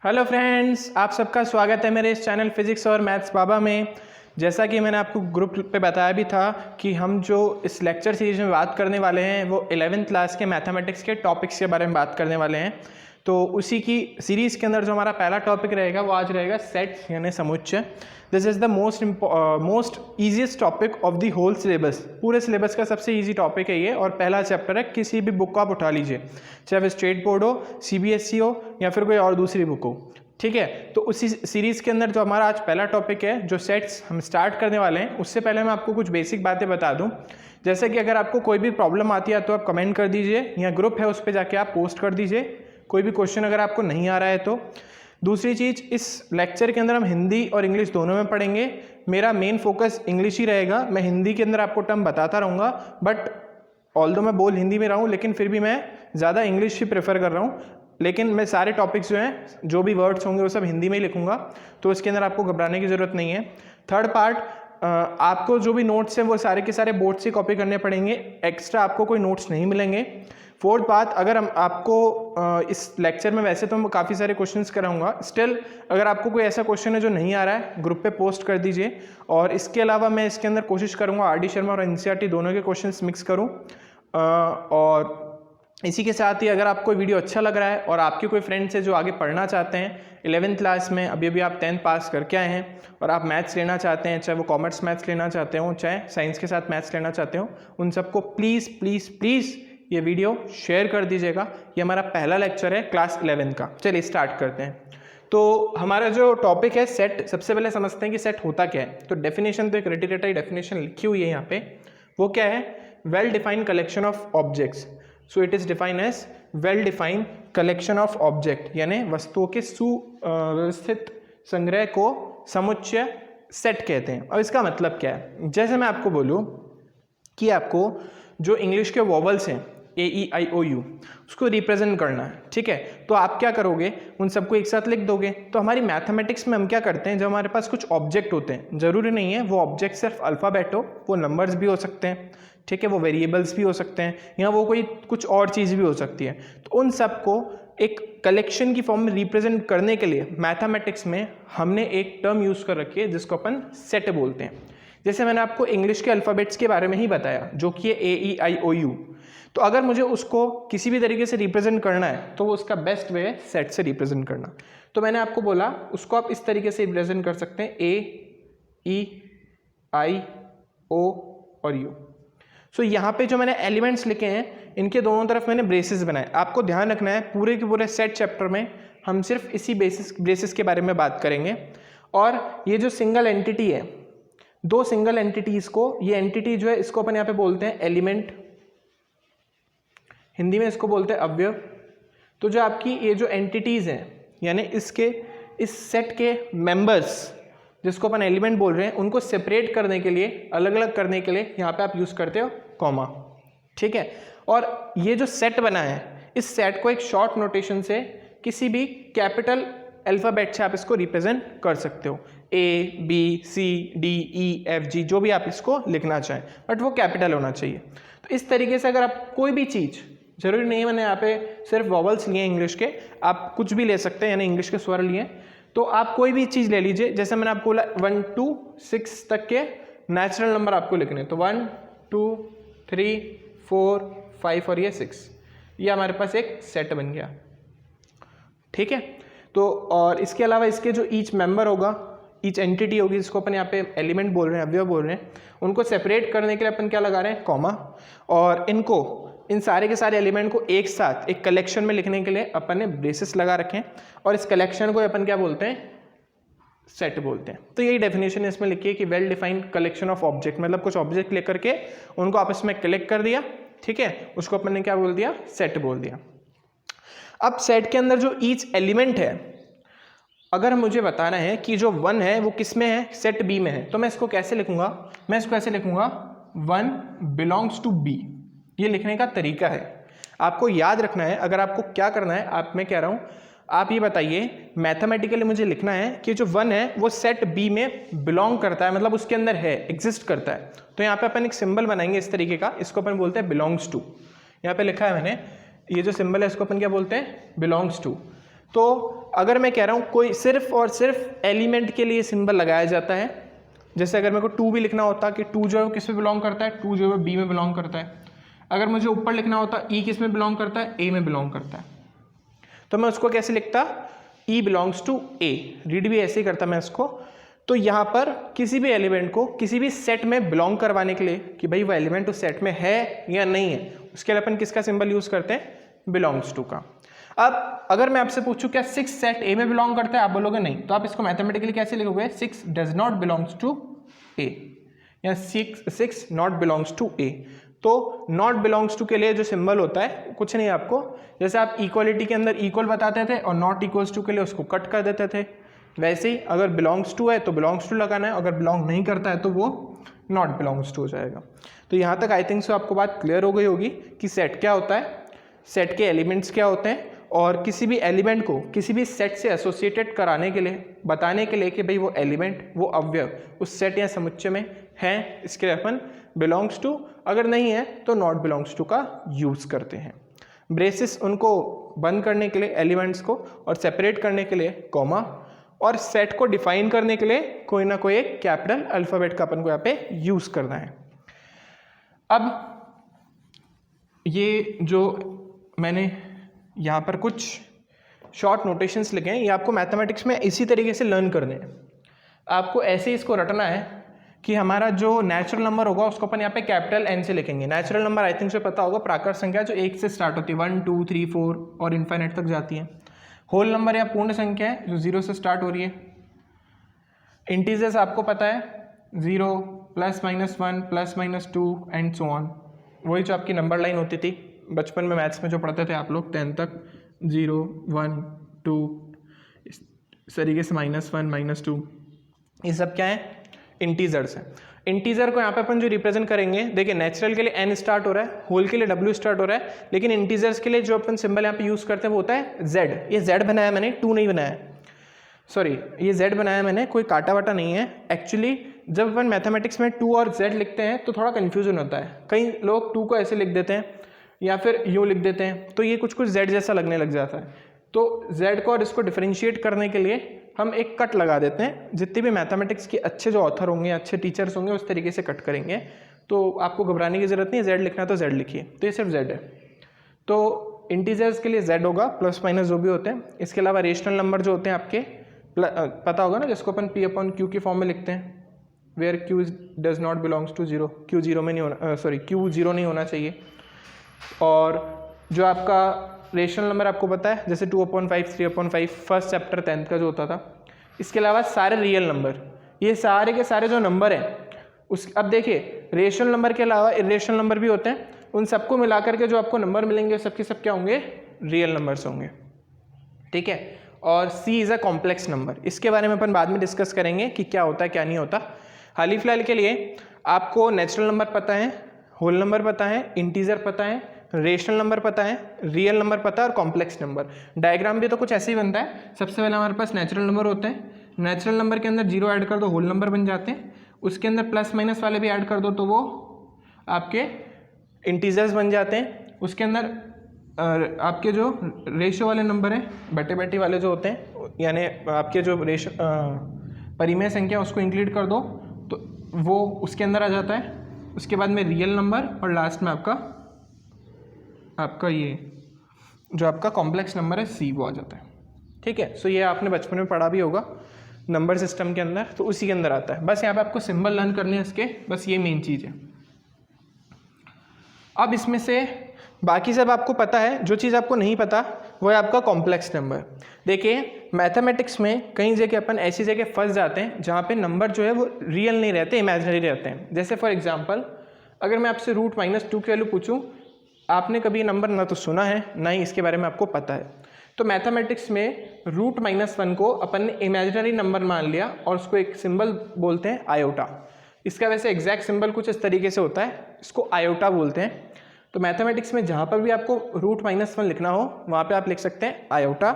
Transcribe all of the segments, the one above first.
Hello friends, आप सबका स्वागत है मेरे इस चैनल फिजिक्स और मैथ्स बाबा में। जैसा कि मैंने आपको ग्रुप पे बताया भी था कि हम जो इस लेक्चर सीरीज में बात करने वाले हैं वो 11th क्लास के मैथमेटिक्स के टॉपिक्स के बारे में बात करने वाले हैं। तो उसी की सीरीज़ के अंदर जो हमारा पहला टॉपिक रहेगा वो आज रहेगा सेट्स यानी समुच्चय। This is the most easiest topic of the whole syllabus. पूरे सिलेबस का सबसे ईजी टॉपिक है ये और पहला चैप्टर है। किसी भी बुक को आप उठा लीजिए, चाहे वो स्टेट बोर्ड हो, सीबीएसई हो या फिर कोई और दूसरी बुक हो, ठीक है। तो उसी सीरीज़ के अंदर जो हमारा आज पहला टॉपिक है, जो सेट्स हम स्टार्ट करने वाले हैं, उससे पहले मैं आपको कुछ बेसिक बातें बता दूं। जैसे कि अगर आपको कोई भी प्रॉब्लम आती है तो आप कमेंट कर दीजिए या ग्रुप है उस पर जाके आप पोस्ट कर दीजिए कोई भी क्वेश्चन अगर आपको नहीं आ रहा है तो। दूसरी चीज़, इस लेक्चर के अंदर हम हिंदी और इंग्लिश दोनों में पढ़ेंगे। मेरा मेन फोकस इंग्लिश ही रहेगा। मैं हिंदी के अंदर आपको टर्म बताता रहूँगा, बट ऑल्दो मैं बोल हिंदी में रहा हूँ लेकिन फिर भी मैं ज़्यादा इंग्लिश ही प्रेफर कर रहा हूँ। लेकिन मैं सारे टॉपिक्स जो हैं, जो भी वर्ड्स होंगे वो सब हिंदी में ही लिखूंगा, तो इसके अंदर आपको घबराने की ज़रूरत नहीं है। थर्ड पार्ट, आपको जो भी नोट्स हैं वो सारे के सारे बोर्ड से कॉपी करने पड़ेंगे, एक्स्ट्रा आपको कोई नोट्स नहीं मिलेंगे। फोर्थ बात, अगर हम आपको इस लेक्चर में वैसे तो मैं काफ़ी सारे क्वेश्चंस कराऊंगा, स्टिल अगर आपको कोई ऐसा क्वेश्चन है जो नहीं आ रहा है ग्रुप पे पोस्ट कर दीजिए। और इसके अलावा मैं इसके अंदर कोशिश करूंगा आर डी शर्मा और एनसीईआरटी दोनों के क्वेश्चंस मिक्स करूं। और इसी के साथ ही अगर आपको वीडियो अच्छा लग रहा है और आपके कोई फ्रेंड्स है जो आगे पढ़ना चाहते हैं 11th क्लास में, अभी आप 10th पास करके आए हैं और आप मैथ्स लेना चाहते हैं, चाहे वो कॉमर्स मैथ्स लेना चाहते हो चाहे साइंस के साथ मैथ्स लेना चाहते हो, उन सबको प्लीज़ प्लीज़ प्लीज़ ये वीडियो शेयर कर दीजिएगा। ये हमारा पहला लेक्चर है क्लास 11 का। चलिए स्टार्ट करते हैं। तो हमारा जो टॉपिक है सेट, सबसे पहले समझते हैं कि सेट होता क्या है। तो डेफिनेशन तो एक रटी रटाई डेफिनेशन लिखी हुई है यहाँ पे। वो क्या है? Well defined collection of objects. So it is defined as well defined collection of object, यानी वस्तुओं के सुव्यवस्थित संग्रह को समुच्चय सेट कहते हैं। और इसका मतलब क्या है? जैसे मैं आपको बोलूँ कि आपको जो इंग्लिश के वॉवल्स हैं AEIOU उसको रिप्रेजेंट करना है, ठीक है, तो आप क्या करोगे? उन सबको एक साथ लिख दोगे। तो हमारी मैथमेटिक्स में हम क्या करते हैं, जब हमारे पास कुछ ऑब्जेक्ट होते हैं, जरूरी नहीं है वो ऑब्जेक्ट सिर्फ अल्फ़ाबेट हो, वो नंबर्स भी हो सकते हैं, ठीक है, वो वेरिएबल्स भी हो सकते हैं, या वो कोई कुछ और चीज़ भी हो सकती है। तो उन सबको एक कलेक्शन की फॉर्म में रिप्रेजेंट करने के लिए मैथमेटिक्स में हमने एक टर्म यूज़ कर रखी है जिसको अपन सेट बोलते हैं। जैसे मैंने आपको इंग्लिश के अल्फ़ाबेट्स के बारे में ही बताया जो कि है AEIOU। तो अगर मुझे उसको किसी भी तरीके से रिप्रेजेंट करना है तो वो उसका बेस्ट वे है सेट से रिप्रेजेंट करना। तो मैंने आपको बोला उसको आप इस तरीके से रिप्रेजेंट कर सकते हैं AEIO और U। सो यहाँ पे जो मैंने एलिमेंट्स लिखे हैं इनके दोनों तरफ मैंने ब्रेसेस बनाए। आपको ध्यान रखना है पूरे के पूरे सेट चैप्टर में हम सिर्फ इसी ब्रेसेस के बारे में बात करेंगे। और ये जो सिंगल एंटिटी है, दो सिंगल एंटिटीज को, ये एंटिटी जो है इसको अपन यहाँ पे बोलते हैं एलिमेंट, हिंदी में इसको बोलते हैं अवयव। तो जो आपकी ये जो एंटिटीज हैं, यानी इसके इस सेट के मेंबर्स जिसको अपन एलिमेंट बोल रहे हैं, उनको सेपरेट करने के लिए, अलग अलग करने के लिए यहाँ पे आप यूज करते हो कॉमा, ठीक है। और ये जो सेट बना है, इस सेट को एक शॉर्ट नोटेशन से किसी भी कैपिटल अल्फाबेट से आप इसको रिप्रेजेंट कर सकते हो, ABCDEFG, जो भी आप इसको लिखना चाहें, बट वो कैपिटल होना चाहिए। तो इस तरीके से अगर आप कोई भी चीज़, जरूरी नहीं है मैंने यहाँ पे सिर्फ वॉवल्स लिए इंग्लिश के, आप कुछ भी ले सकते हैं, यानी इंग्लिश के स्वर लिए, तो आप कोई भी चीज़ ले लीजिए। जैसे मैंने आपको बोला 1 to 6 तक के नेचुरल नंबर आपको लिखने, तो 1 2 3 4 5 और ये 6, ये हमारे पास एक सेट बन गया, ठीक है। तो और इसके अलावा इसके जो ईच मेंबर होगा, ईच एंटिटी होगी, जिसको अपन यहाँ पे एलिमेंट बोल रहे हैं, अवयव बोल रहे हैं, उनको सेपरेट करने के लिए अपन क्या लगा रहे हैं? कॉमा। और इनको, इन सारे के सारे एलिमेंट को एक साथ एक कलेक्शन में लिखने के लिए अपन ने ब्रेसेस लगा रखे हैं, और इस कलेक्शन को अपन क्या बोलते हैं? सेट बोलते हैं। तो यही डेफिनेशन इसमें लिखी है कि well defined collection of object, मतलब कुछ ऑब्जेक्ट लेकर के उनको आपस में कलेक्ट कर दिया, ठीक है, उसको अपन ने क्या बोल दिया? सेट बोल दिया। अब सेट के अंदर जो ईच एलिमेंट है, अगर मुझे बताना है कि जो 1 है वो किस में है? सेट B में है, तो मैं इसको कैसे लिखूंगा? मैं इसको ऐसे लिखूंगा 1 बिलोंग्स टू B। ये लिखने का तरीका है, आपको याद रखना है। अगर आपको क्या करना है, आप, मैं कह रहा हूँ आप ये बताइए, मैथमेटिकली मुझे लिखना है कि जो 1 है वो सेट B में बिलोंग करता है, मतलब उसके अंदर है, एग्जिस्ट करता है। तो यहाँ पे अपन एक सिंबल बनाएंगे इस तरीके का, इसको अपन बोलते हैं बिलोंग्स टू। यहाँ पे लिखा है मैंने, ये जो सिंबल है इसको अपन क्या बोलते हैं? Belongs to. तो अगर मैं कह रहा हूँ कोई सिर्फ और सिर्फ एलिमेंट के लिए सिंबल लगाया जाता है, जैसे अगर मेरे को 2 भी लिखना होता कि 2 जो है किस में बिलोंग करता है, 2 जो है बी में बिलोंग करता है। अगर मुझे ऊपर लिखना होता ई किस में बिलोंग करता है, ए में बिलोंग करता है, तो मैं उसको कैसे लिखता, ई बिलोंग्स टू ए। रीड भी ऐसे ही करता मैं इसको। तो यहाँ पर किसी भी एलिमेंट को किसी भी सेट में बिलोंग करवाने के लिए कि भाई वो एलिमेंट उस सेट में है या नहीं है, उसके लिए अपन किसका सिंबल यूज करते हैं, बिलोंग्स टू का। अब अगर मैं आपसे पूछूं क्या 6 सेट ए में बिलोंग करता है, आप बोलोगे नहीं, तो आप इसको मैथमेटिकली कैसे लिखोगे, 6 डज नॉट बिलोंग्स टू ए, या 6 नॉट बिलोंग्स टू ए। तो नॉट बिलोंग्स टू के लिए जो सिंबल होता है कुछ नहीं, आपको जैसे आप इक्वालिटी के अंदर इक्वल बताते थे और नॉट इक्वल्स टू के लिए उसको कट कर देते थे, वैसे ही अगर बिलोंग्स टू है तो बिलोंग्स टू लगाना है, अगर बिलोंग नहीं करता है तो वो नॉट बिलोंग्स टू हो जाएगा। तो यहाँ तक आई थिंक सो आपको बात क्लियर हो गई होगी कि सेट क्या होता है, सेट के एलिमेंट्स क्या होते हैं, और किसी भी एलिमेंट को किसी भी सेट से एसोसिएटेड कराने के लिए, बताने के लिए कि भाई वो एलिमेंट, वो अवयव उस सेट या समुच्चय में है, इसके लिए अपन बिलोंग्स टू, अगर नहीं है तो नॉट बिलोंग्स टू का यूज़ करते हैं। ब्रेसेस उनको बंद करने के लिए एलिमेंट्स को, और सेपरेट करने के लिए कॉमा, और सेट को डिफाइन करने के लिए कोई ना कोई एक कैपिटल अल्फ़ाबेट का अपन को यहाँ पे यूज़ करना है। अब ये जो मैंने यहाँ पर कुछ शॉर्ट नोटेशंस लिखे हैं, ये आपको मैथमेटिक्स में इसी तरीके से लर्न करने हैं। आपको ऐसे ही इसको रटना है कि हमारा जो नेचुरल नंबर होगा उसको अपन यहाँ पे कैपिटल एन से लिखेंगे। नेचुरल नंबर आई थिंक से पता होगा, प्राकृत संख्या जो 1 से स्टार्ट होती है, 1 2 3 4 और इन्फाइनाइट तक जाती है। होल नंबर या पूर्ण संख्या है जो 0 से स्टार्ट हो रही है। इंटीजर्स आपको पता है 0 +-1 +-2 एंड सो ऑन, वही जो आपकी नंबर लाइन होती थी बचपन में मैथ्स में जो पढ़ते थे आप लोग 10 तक, 0 1 2 इस तरीके से -1 -2, ये सब क्या है, इंटीजर्स है। इंटीजर को यहाँ पे अपन जो रिप्रेजेंट करेंगे, देखिए नेचुरल के लिए n स्टार्ट हो रहा है, होल के लिए w स्टार्ट हो रहा है, लेकिन इंटीजर्स के लिए जो अपन सिंबल यहाँ पे यूज करते हैं वो होता है z। ये z बनाया मैंने, 2 नहीं बनाया, सॉरी ये z बनाया मैंने, कोई काटा वाटा नहीं है। एक्चुअली जब अपन मैथमेटिक्स में 2 और z लिखते हैं तो थोड़ा कन्फ्यूजन होता है, कई लोग 2 को ऐसे लिख देते हैं या फिर यूँ लिख देते हैं, तो ये कुछ z जैसा लगने लग जाता है। तो z को और इसको डिफरेंशिएट करने के लिए हम एक कट लगा देते हैं। जितने भी मैथमेटिक्स के अच्छे जो ऑथर होंगे, अच्छे टीचर्स होंगे, उस तरीके से कट करेंगे, तो आपको घबराने की ज़रूरत नहीं है। z लिखना तो z लिखिए, तो ये सिर्फ z है। तो इंटीजर्स के लिए z होगा, प्लस माइनस जो भी होते हैं। इसके अलावा रेशनल नंबर जो होते हैं आपके, पता होगा ना, जिसको अपन p/q के फॉर्म में लिखते हैं, where q does not belongs to 0, q 0 में नहीं होना, q 0 नहीं होना चाहिए। और जो आपका रेशनल नंबर आपको पता है, जैसे 2/5 3/5 फर्स्ट चैप्टर 10th का जो होता था। इसके अलावा सारे रियल नंबर, ये सारे के सारे जो नंबर हैं उस, अब देखिए रेशनल नंबर के अलावा इरेशनल नंबर भी होते हैं, उन सबको मिलाकर के जो आपको नंबर मिलेंगे सबके सब क्या होंगे, रियल नंबर्स होंगे, ठीक है। और c is a complex number, इसके बारे में अपन बाद में डिस्कस करेंगे कि क्या होता है क्या नहीं होता। हाल ही फिलहाल के लिए आपको नेचुरल नंबर पता है, होल नंबर पता है, इंटीजर पता है, रेशनल नंबर पता है, रियल नंबर पता है और कॉम्प्लेक्स नंबर। डायग्राम भी तो कुछ ऐसे ही बनता है। सबसे पहले हमारे पास नेचुरल नंबर होते हैं, नेचुरल नंबर के अंदर 0 ऐड कर दो, होल नंबर बन जाते हैं। उसके अंदर प्लस माइनस वाले भी ऐड कर दो तो वो आपके इंटीजर्स बन जाते हैं। उसके अंदर आपके जो रेशियो वाले नंबर हैं, बटे बटे वाले जो होते हैं, यानी आपके जो परिमेय संख्या उसको इंक्लूड कर दो तो वो उसके अंदर आ जाता है। उसके बाद में रियल नंबर और लास्ट में आपका ये जो आपका कॉम्प्लेक्स नंबर है c, वो आ जाता है, ठीक है। सो ये आपने बचपन में पढ़ा भी होगा नंबर सिस्टम के अंदर, तो उसी के अंदर आता है। बस यहाँ पे आपको सिंबल लर्न करने हैं इसके, बस ये मेन चीज़ है। अब इसमें से बाकी सब आपको पता है, जो चीज़ आपको नहीं पता वो है आपका कॉम्प्लेक्स नंबर। देखिए मैथमेटिक्स में कई जगह अपन ऐसी जगह फंस जाते हैं जहाँ पे नंबर जो है वो रियल नहीं रहते, इमेजिनरी रहते हैं। जैसे फॉर एग्जांपल अगर मैं आपसे √-2 की वैल्यू पूछूं, आपने कभी नंबर ना तो सुना है ना ही इसके बारे में आपको पता है। तो मैथमेटिक्स में √-1 को अपन ने इमेजिनरी नंबर मान लिया और उसको एक सिंबल बोलते हैं आयोटा। इसका वैसे एग्जैक्ट सिंबल कुछ इस तरीके से होता है, इसको आयोटा बोलते हैं। तो मैथमेटिक्स में जहाँ पर भी आपको √-1 लिखना हो वहाँ पे आप लिख सकते हैं आयोटा,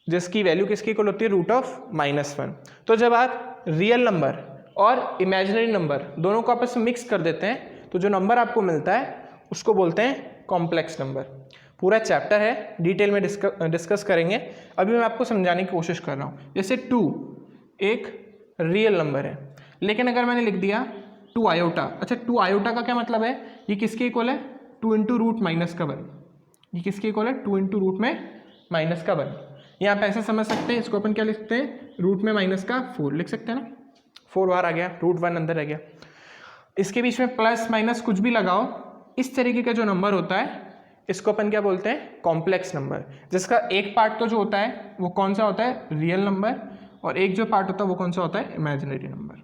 जिसकी वैल्यू किसकी इक्वल होती है √-1। तो जब आप रियल नंबर और इमेजिनरी नंबर दोनों को आपस में मिक्स कर देते हैं तो जो नंबर आपको मिलता है उसको बोलते हैं कॉम्प्लेक्स नंबर। पूरा चैप्टर है, डिटेल में डिस्कस करेंगे। अभी मैं आपको समझाने की कोशिश कर रहा हूँ। जैसे 2 एक रियल नंबर है, लेकिन अगर मैंने लिख दिया 2 आयोटा, अच्छा 2 आयोटा का क्या मतलब है, ये किसके इक्वल है, 2 इंटू रूट माइनस का 1। ये किसके इक्वल है, 2 इंटू रूट में माइनस का 1। ये आप ऐसे समझ सकते हैं, इसको अपन क्या लिखते हैं, रूट में माइनस का 4 लिख सकते हैं ना, 4 बाहर आ गया, रूट 1 अंदर रह गया। इसके बीच में प्लस माइनस कुछ भी लगाओ, इस तरीके का जो नंबर होता है इसको अपन क्या बोलते हैं, कॉम्प्लेक्स नंबर, जिसका एक पार्ट तो जो होता है वो कौन सा होता है, रियल नंबर, और एक जो पार्ट होता है वो कौन सा होता है, इमेजिनरी नंबर।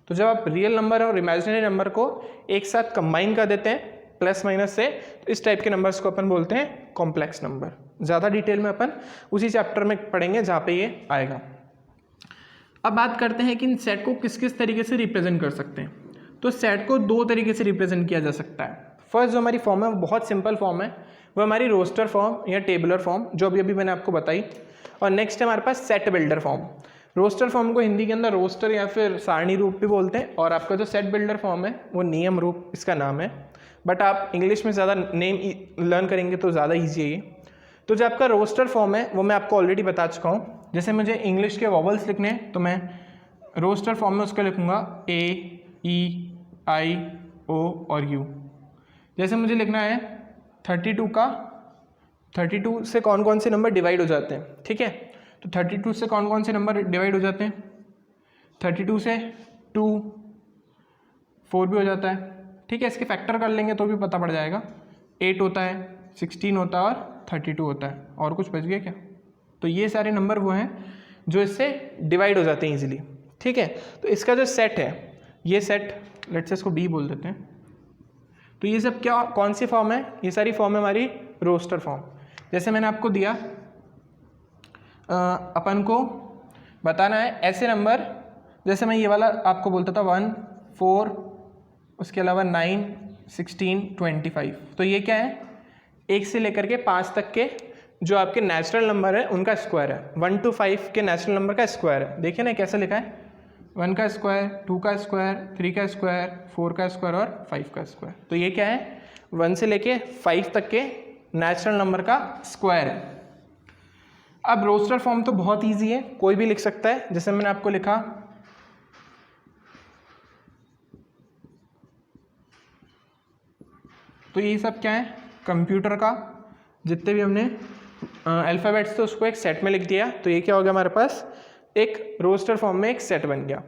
तो जब आप रियल नंबर और इमेजिनरी नंबर को एक साथ कंबाइन कर देते हैं प्लस माइनस से, तो इस टाइप के नंबर्स को अपन बोलते हैं कॉम्प्लेक्स नंबर। ज़्यादा डिटेल में अपन उसी चैप्टर में पढ़ेंगे जहाँ पे ये आएगा। अब बात करते हैं कि इन सेट को किस किस तरीके से रिप्रेजेंट कर सकते हैं। तो सेट को 2 तरीके से रिप्रेजेंट किया जा सकता है। फर्स्ट जो हमारी फॉर्म है वो बहुत सिंपल फॉर्म है, वो हमारी रोस्टर फॉर्म या टेबुलर फॉर्म, जो अभी मैंने आपको बताई। और नेक्स्ट है हमारे पास set builder form. Roster form को हिंदी के अंदर रोस्टर या फिर सारणी रूप भी बोलते हैं, और आपका जो सेट बिल्डर फॉर्म है वो नियम रूप इसका नाम है, बट आप इंग्लिश में ज़्यादा नेम लर्न करेंगे तो ज़्यादा ईजी है ये। तो जो आपका रोस्टर फॉर्म है वो मैं आपको ऑलरेडी बता चुका हूँ। जैसे मुझे इंग्लिश के वॉवल्स लिखने हैं तो मैं रोस्टर फॉर्म में उसका लिखूँगा A, E, I, O और U। जैसे मुझे लिखना है 32 का, 32 से कौन कौन से नंबर डिवाइड हो जाते हैं, ठीक है। तो 32 से कौन कौन से नंबर डिवाइड हो जाते हैं, 32 से 2, 4 भी हो जाता है, ठीक है। इसके फैक्टर कर लेंगे तो भी पता पड़ जाएगा, 8 होता है, 16 होता है और 32 होता है, और कुछ बच गया क्या। तो ये सारे नंबर वो हैं जो इससे डिवाइड हो जाते हैं ईजिली, ठीक है। तो इसका जो सेट है, ये सेट लेट्स से इसको B बोल देते हैं। तो ये सब क्या, कौन सी फॉर्म है, ये सारी फॉर्म है हमारी रोस्टर फॉर्म। जैसे मैंने आपको दिया, अपन को बताना है ऐसे नंबर, जैसे मैं ये वाला आपको बोलता था 1, 4, उसके अलावा 9, 16, 25। तो ये क्या है, 1 से लेकर के 5 तक के जो आपके नेचुरल नंबर है उनका स्क्वायर है। 1 to 5 के नेचुरल नंबर का स्क्वायर है। देखिए ना कैसे लिखा है, 1 का स्क्वायर, 2 का स्क्वायर, 3 का स्क्वायर, 4 का स्क्वायर और 5 का स्क्वायर। तो ये क्या है, 1 से लेके 5 तक के नेचुरल नंबर का स्क्वायर है। अब रोस्टर फॉर्म तो बहुत इजी है, कोई भी लिख सकता है। जैसे मैंने आपको लिखा तो ये सब क्या है, कंप्यूटर का जितने भी हमने अल्फ़ाबेट्स थे उसको एक सेट में लिख दिया। तो ये क्या हो गया, हमारे पास एक रोस्टर फॉर्म में एक सेट बन गया।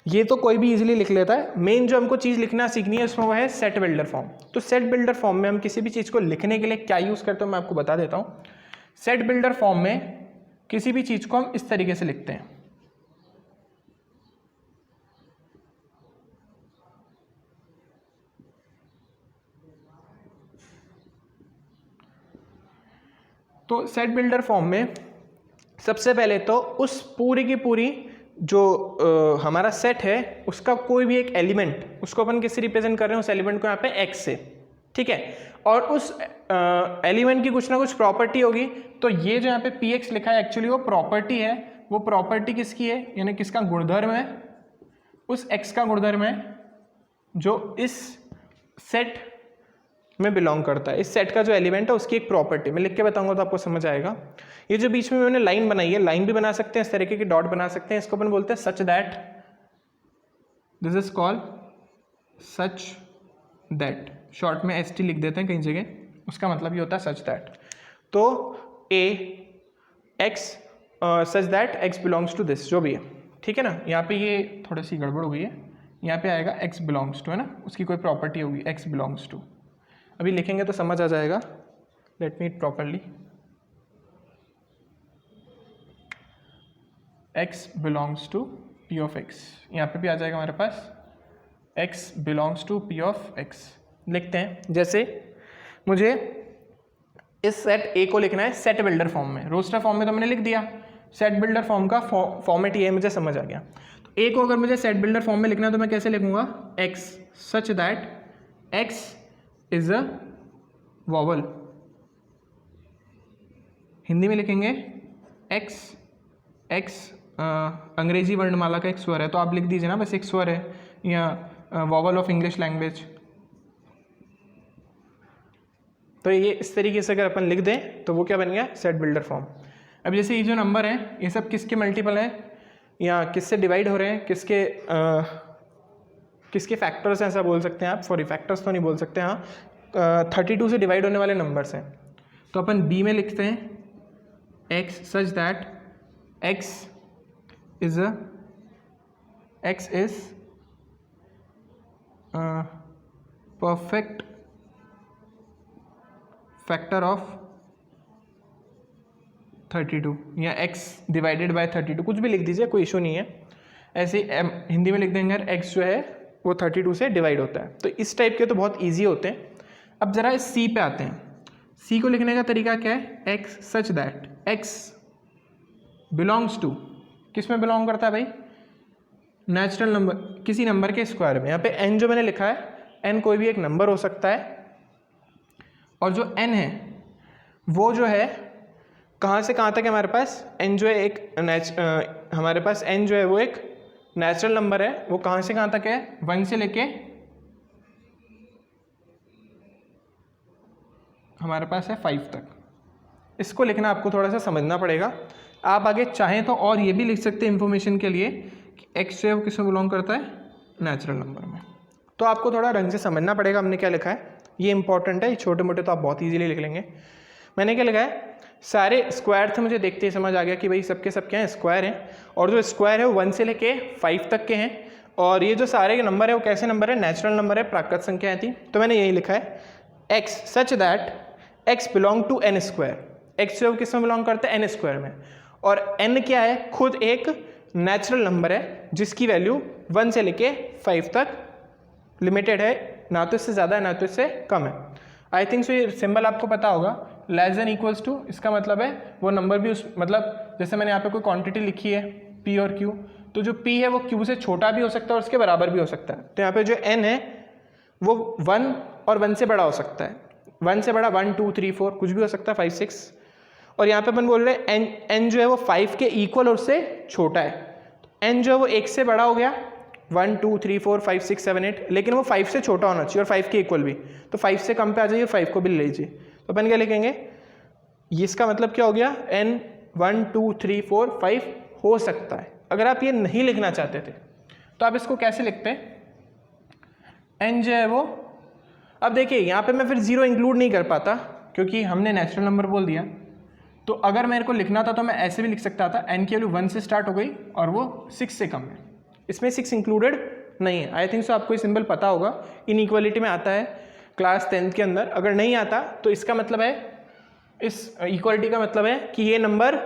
ये तो कोई भी इजीली लिख लेता है। मेन जो हमको चीज़ लिखना सीखनी है उसमें वो है सेट बिल्डर फॉर्म। तो सेट बिल्डर फॉर्म में हम किसी भी चीज़ को लिखने के लिए क्या यूज़ करते हैं मैं आपको बता देता हूँ। सेट बिल्डर फॉर्म में किसी भी चीज़ को हम इस तरीके से लिखते हैं। तो सेट बिल्डर फॉर्म में सबसे पहले तो उस पूरी की पूरी जो हमारा सेट है उसका कोई भी एक एलिमेंट, उसको अपन किससे रिप्रेजेंट कर रहे हैं, उस एलिमेंट को यहाँ पे x से, ठीक है। और उस एलिमेंट की कुछ ना कुछ प्रॉपर्टी होगी। तो ये जो यहाँ पे px लिखा है एक्चुअली वो प्रॉपर्टी है। वो प्रॉपर्टी किसकी है, यानी किसका गुणधर्म है, उस x का गुणधर्म है जो इस सेट में बिलोंग करता है। इस सेट का जो एलिमेंट है उसकी एक प्रॉपर्टी मैं लिख के बताऊंगा तो आपको समझ आएगा। ये जो बीच में मैंने लाइन बनाई है, लाइन भी बना सकते हैं, इस तरीके की डॉट बना सकते हैं। इसको अपन बोलते हैं such that, this is called such that. Short में ST लिख देते हैं कहीं जगह, उसका मतलब ये होता है सच दैट। तो A x such that x belongs to this, जो भी है, ठीक है ना। यहाँ पे ये थोड़ी सी गड़बड़ हो गई है, यहाँ पे आएगा x बिलोंग्स टू, है ना, उसकी कोई प्रॉपर्टी होगी x बिलोंग्स टू। अभी लिखेंगे तो समझ आ जाएगा। Let me it properly, x belongs to p of x। यहाँ पे भी आ जाएगा हमारे पास x belongs to p of x। लिखते हैं, जैसे मुझे इस सेट A को लिखना है सेट बिल्डर फॉर्म में। रोस्टर फॉर्म में तो मैंने लिख दिया, सेट बिल्डर फॉर्म का फॉर्मेट ये है, मुझे समझ आ गया। तो A को अगर मुझे सेट बिल्डर फॉर्म में लिखना है तो मैं कैसे लिखूंगा, x such that x is a vowel. Hindi में लिखेंगे x अंग्रेजी वर्णमाला का एक स्वर है, तो आप लिख दीजिए ना बस एक स्वर है, या वॉवल ऑफ इंग्लिश लैंग्वेज। तो ये इस तरीके से अगर अपन लिख दें तो वो क्या बन गया, सेट बिल्डर फॉर्म। अब जैसे ये जो नंबर हैं ये सब किसके मल्टीपल हैं या किससे डिवाइड हो रहे हैं, किसके फैक्टर्स हैं ऐसा बोल सकते हैं आप, सॉरी फैक्टर्स तो नहीं बोल सकते, हाँ 32 से डिवाइड होने वाले नंबर्स हैं। तो अपन बी में लिखते हैं x such that x is perfect factor of 32 या x डिवाइडेड बाय 32, कुछ भी लिख दीजिए, कोई इशू नहीं है। ऐसे हिंदी में लिख देंगे अगर x जो है वो 32 से डिवाइड होता है। तो इस टाइप के तो बहुत इजी होते हैं। अब ज़रा इस c पे आते हैं। c को लिखने का तरीका क्या है, x such that x belongs to, किस में बिलोंग करता है भाई, नेचुरल नंबर, किसी नंबर के स्क्वायर में। यहाँ पे n जो मैंने लिखा है, n कोई भी एक नंबर हो सकता है, और जो n है वो जो है कहाँ से कहाँ तक है हमारे पास, n जो है एक हमारे पास n जो है वो एक नेचुरल नंबर है, वो कहाँ से कहाँ तक है, 1 से लेके हमारे पास है 5 तक। इसको लिखना आपको थोड़ा सा समझना पड़ेगा। आप आगे चाहें तो और ये भी लिख सकते हैं इन्फॉर्मेशन के लिए कि x जो है वो किस में बिलोंग करता है, नेचुरल नंबर में। तो आपको थोड़ा ढंग से समझना पड़ेगा हमने क्या लिखा है, ये इंपॉर्टेंट है। ये छोटे मोटे तो आप बहुत ईजिली लिख लेंगे। मैंने क्या लिखा है, सारे स्क्वायर थे, मुझे देखते ही समझ आ गया कि भाई सबके सब क्या हैं, स्क्वायर हैं, और जो स्क्वायर है वो 1 से लेके 5 तक के हैं, और ये जो सारे नंबर है वो कैसे नंबर है, नेचुरल नंबर है, प्राकृत संख्याएं थी। तो मैंने यही लिखा है x such that x belong to n square, x जो है किस में बिलोंग करता है, n स्क्वायर में, और n क्या है, खुद एक नेचुरल नंबर है जिसकी वैल्यू 1 से लेके 5 तक लिमिटेड है, ना तो इससे ज़्यादा है ना तो इससे कम है। आई थिंक सो ये सिंबल आपको पता होगा, लेस देन इक्वल्स टू, इसका मतलब है वो नंबर भी उस, मतलब जैसे मैंने यहाँ पे कोई क्वांटिटी लिखी है p और q, तो जो p है वो q से छोटा भी हो सकता है और उसके बराबर भी हो सकता है। तो यहाँ पे जो n है वो 1 और 1 से बड़ा हो सकता है, 1 से बड़ा 1 2 3 4 कुछ भी हो सकता है, 5 6, और यहाँ पे अपन बोल रहे हैं n जो है वो 5 के इक्वल और उससे छोटा है। n जो है वो 1 से बड़ा हो गया, 1 2 3 4 5 6 7 8, लेकिन वो 5 से छोटा होना चाहिए और 5 के इक्वल भी। तो 5 से कम पे आ जाइए, 5 को भी ले लीजिए। तो अपन क्या लिखेंगे, ये इसका मतलब क्या हो गया, n 1 2 3 4 5 हो सकता है। अगर आप ये नहीं लिखना चाहते थे तो आप इसको कैसे लिखते हैं, n जो है वो, अब देखिए यहाँ पे मैं फिर 0 इंक्लूड नहीं कर पाता क्योंकि हमने नेचुरल नंबर बोल दिया। तो अगर मेरे को लिखना था तो मैं ऐसे भी लिख सकता था, n की वैल्यू 1 से स्टार्ट हो गई और वो 6 से कम है, इसमें 6 इंक्लूडेड नहीं है। आई थिंक सो आपको ये सिंबल पता होगा, इनइक्वालिटी में आता है क्लास 10th के अंदर। अगर नहीं आता तो इसका मतलब है, इस इक्वालिटी का मतलब है कि ये नंबर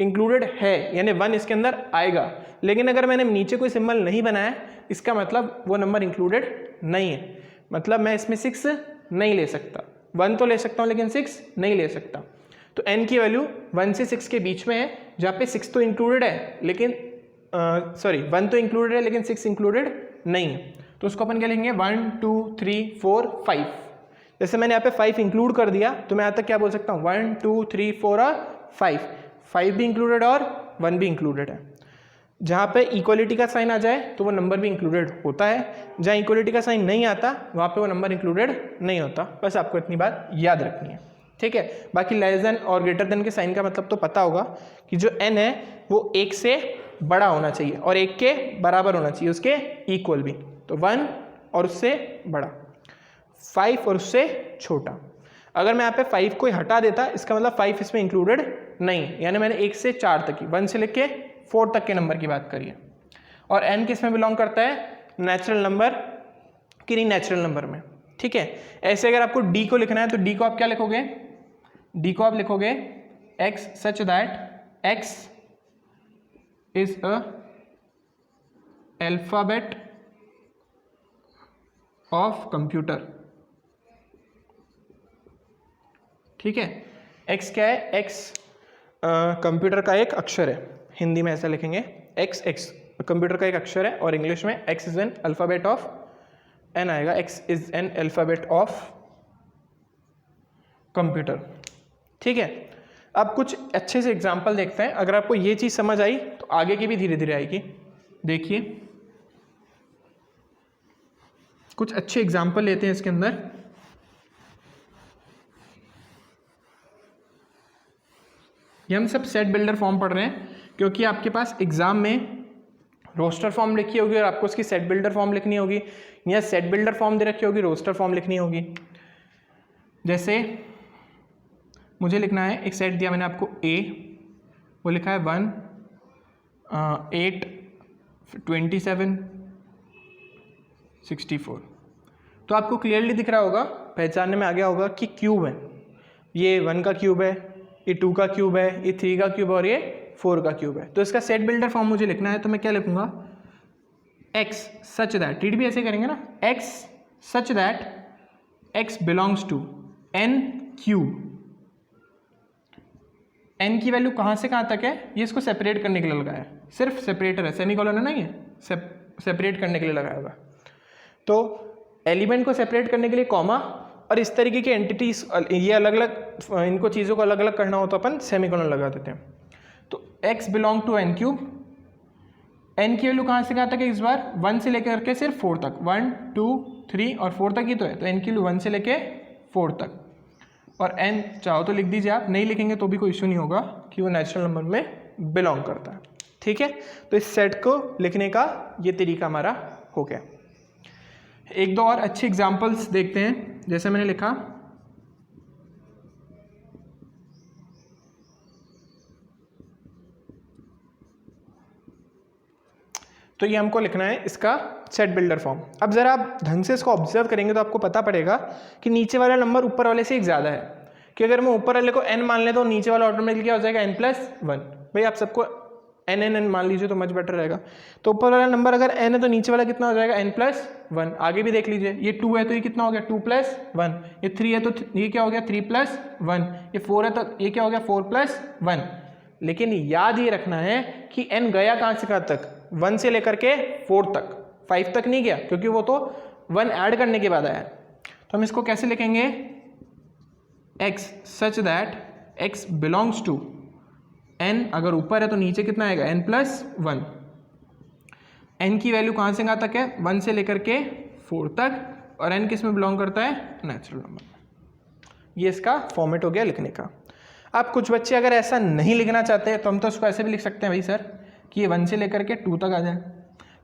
इंक्लूडेड है, यानी 1 इसके अंदर आएगा। लेकिन अगर मैंने नीचे कोई सिंबल नहीं बनाया, इसका मतलब वो नंबर इंक्लूडेड नहीं है, मतलब मैं इसमें 6 नहीं ले सकता। 1 तो ले सकता हूँ लेकिन 6 नहीं ले सकता। तो n की वैल्यू 1 से 6 के बीच में है, जहाँ पे 6 तो इंक्लूडेड है लेकिन 1 तो इंक्लूडेड है लेकिन 6 इंक्लूडेड नहीं है। तो उसको अपन क्या लिखेंगे, 1 2 3 4 5। जैसे मैंने यहाँ पे 5 इंक्लूड कर दिया तो मैं यहाँ तक क्या बोल सकता हूँ, 1 2 3 4 और 5 भी इंक्लूडेड और 1 भी इंक्लूडेड है। जहाँ पे इक्वलिटी का साइन आ जाए तो वो नंबर भी इंक्लूडेड होता है, जहाँ इक्वलिटी का साइन नहीं आता वहाँ पे वो नंबर इंक्लूडेड नहीं होता। बस आपको इतनी बात याद रखनी है, ठीक है। बाकी लेस देन और ग्रेटर देन के साइन का मतलब तो पता होगा कि जो n है वो 1 से बड़ा होना चाहिए और 1 के बराबर होना चाहिए, उसके इक्वल भी। तो 1 और उससे बड़ा, 5 और उससे छोटा। अगर मैं यहाँ पे 5 को हटा देता, इसका मतलब 5 इसमें इंक्लूडेड नहीं, यानी मैंने 1 से 4 तक की, 1 से लेके 4 तक के नंबर की बात करी है। और n किस में बिलोंग करता है, नेचुरल नंबर कि नहीं नेचुरल नंबर में, ठीक है। ऐसे अगर आपको d को लिखना है तो d को आप क्या लिखोगे, d को आप लिखोगे x such that x is a alphabet of computer, ठीक है। x क्या है, x कंप्यूटर का एक अक्षर है, हिंदी में ऐसा लिखेंगे x कंप्यूटर का एक अक्षर है, और इंग्लिश में x is an alphabet of, n आएगा, x is an alphabet of computer, ठीक है। अब कुछ अच्छे से एग्जाम्पल देखते हैं। अगर आपको ये चीज़ समझ आई तो आगे की भी धीरे धीरे आएगी। देखिए कुछ अच्छे एग्जाम्पल लेते हैं इसके अंदर। ये हम सब सेट बिल्डर फॉर्म पढ़ रहे हैं क्योंकि आपके पास एग्जाम में रोस्टर फॉर्म लिखी होगी और आपको उसकी सेट बिल्डर फॉर्म लिखनी होगी, या सेट बिल्डर फॉर्म दे रखी होगी, रोस्टर फॉर्म लिखनी होगी। जैसे मुझे लिखना है, एक सेट दिया मैंने आपको A, वो लिखा है 1 8 27 64। तो आपको क्लियरली दिख रहा होगा, पहचानने में आ गया होगा कि क्यूब है, ये 1 का क्यूब है, ये 2 का क्यूब है, ये 3 का क्यूब और ये 4 का क्यूब है। तो इसका सेट बिल्डर फॉर्म मुझे लिखना है, तो मैं क्या लिखूंगा, x सच दैट, रीड भी ऐसे करेंगे ना, x such that x belongs to n cube. n की वैल्यू कहाँ से कहाँ तक है, ये इसको सेपरेट करने के लिए लगाया है, सिर्फ सेपरेटर है, सेमीकोलन है ना, ये सेपरेट करने के लिए लगाया होगा। तो एलिमेंट को सेपरेट करने के लिए कॉमा, और इस तरीके की एंटिटीज ये अलग अलग, इनको चीज़ों को अलग अलग करना हो तो अपन सेमीकोलन लगा देते हैं। तो x belong to n cube, n की वैल्यू कहाँ से कहाँ तक है, इस बार 1 से लेकर के सिर्फ 4 तक, 1 2 3 और 4 तक ही तो है, तो n की वैल्यू 1 से लेके 4 तक। और n चाहो तो लिख दीजिए आप, नहीं लिखेंगे तो भी कोई इशू नहीं होगा कि वो नेचुरल नंबर में बिलोंग करता है। ठीक है, तो इस सेट को लिखने का ये तरीका हमारा हो गया। एक दो और अच्छे एग्जाम्पल्स देखते हैं। जैसे मैंने लिखा तो ये हमको लिखना है इसका सेट बिल्डर फॉर्म। अब जरा आप ढंग से इसको ऑब्जर्व करेंगे तो आपको पता पड़ेगा कि नीचे वाला नंबर ऊपर वाले से एक ज़्यादा है, कि अगर मैं ऊपर वाले को n मान ले तो नीचे वाला ऑटोमेटिकली क्या हो जाएगा n+1। भाई आप सबको n मान लीजिए तो मच बेटर रहेगा। तो ऊपर वाला नंबर अगर n है तो नीचे वाला कितना हो जाएगा n+1। आगे भी देख लीजिए, ये 2 है तो ये कितना हो गया 2+1, ये 3 है तो ये क्या हो गया 3+1, ये 4 है तो ये क्या हो गया 4+1। लेकिन याद ये रखना है कि n गया कहाँ से कहाँ तक, 1 से लेकर के 4 तक, 5 तक नहीं गया, क्योंकि वो तो 1 ऐड करने के बाद आया। तो हम इसको कैसे लिखेंगे, x such that x belongs to n, अगर ऊपर है तो नीचे कितना आएगा n+1। n की वैल्यू कहाँ से कहाँ तक है, 1 से लेकर के 4 तक, और n किस में बिलोंग करता है, नेचुरल नंबर में। ये इसका फॉर्मेट हो गया लिखने का। अब कुछ बच्चे अगर ऐसा नहीं लिखना चाहते हैं तो हम तो उसको ऐसे भी लिख सकते हैं भाई सर कि ये 1 से लेकर के 2 तक आ जाए,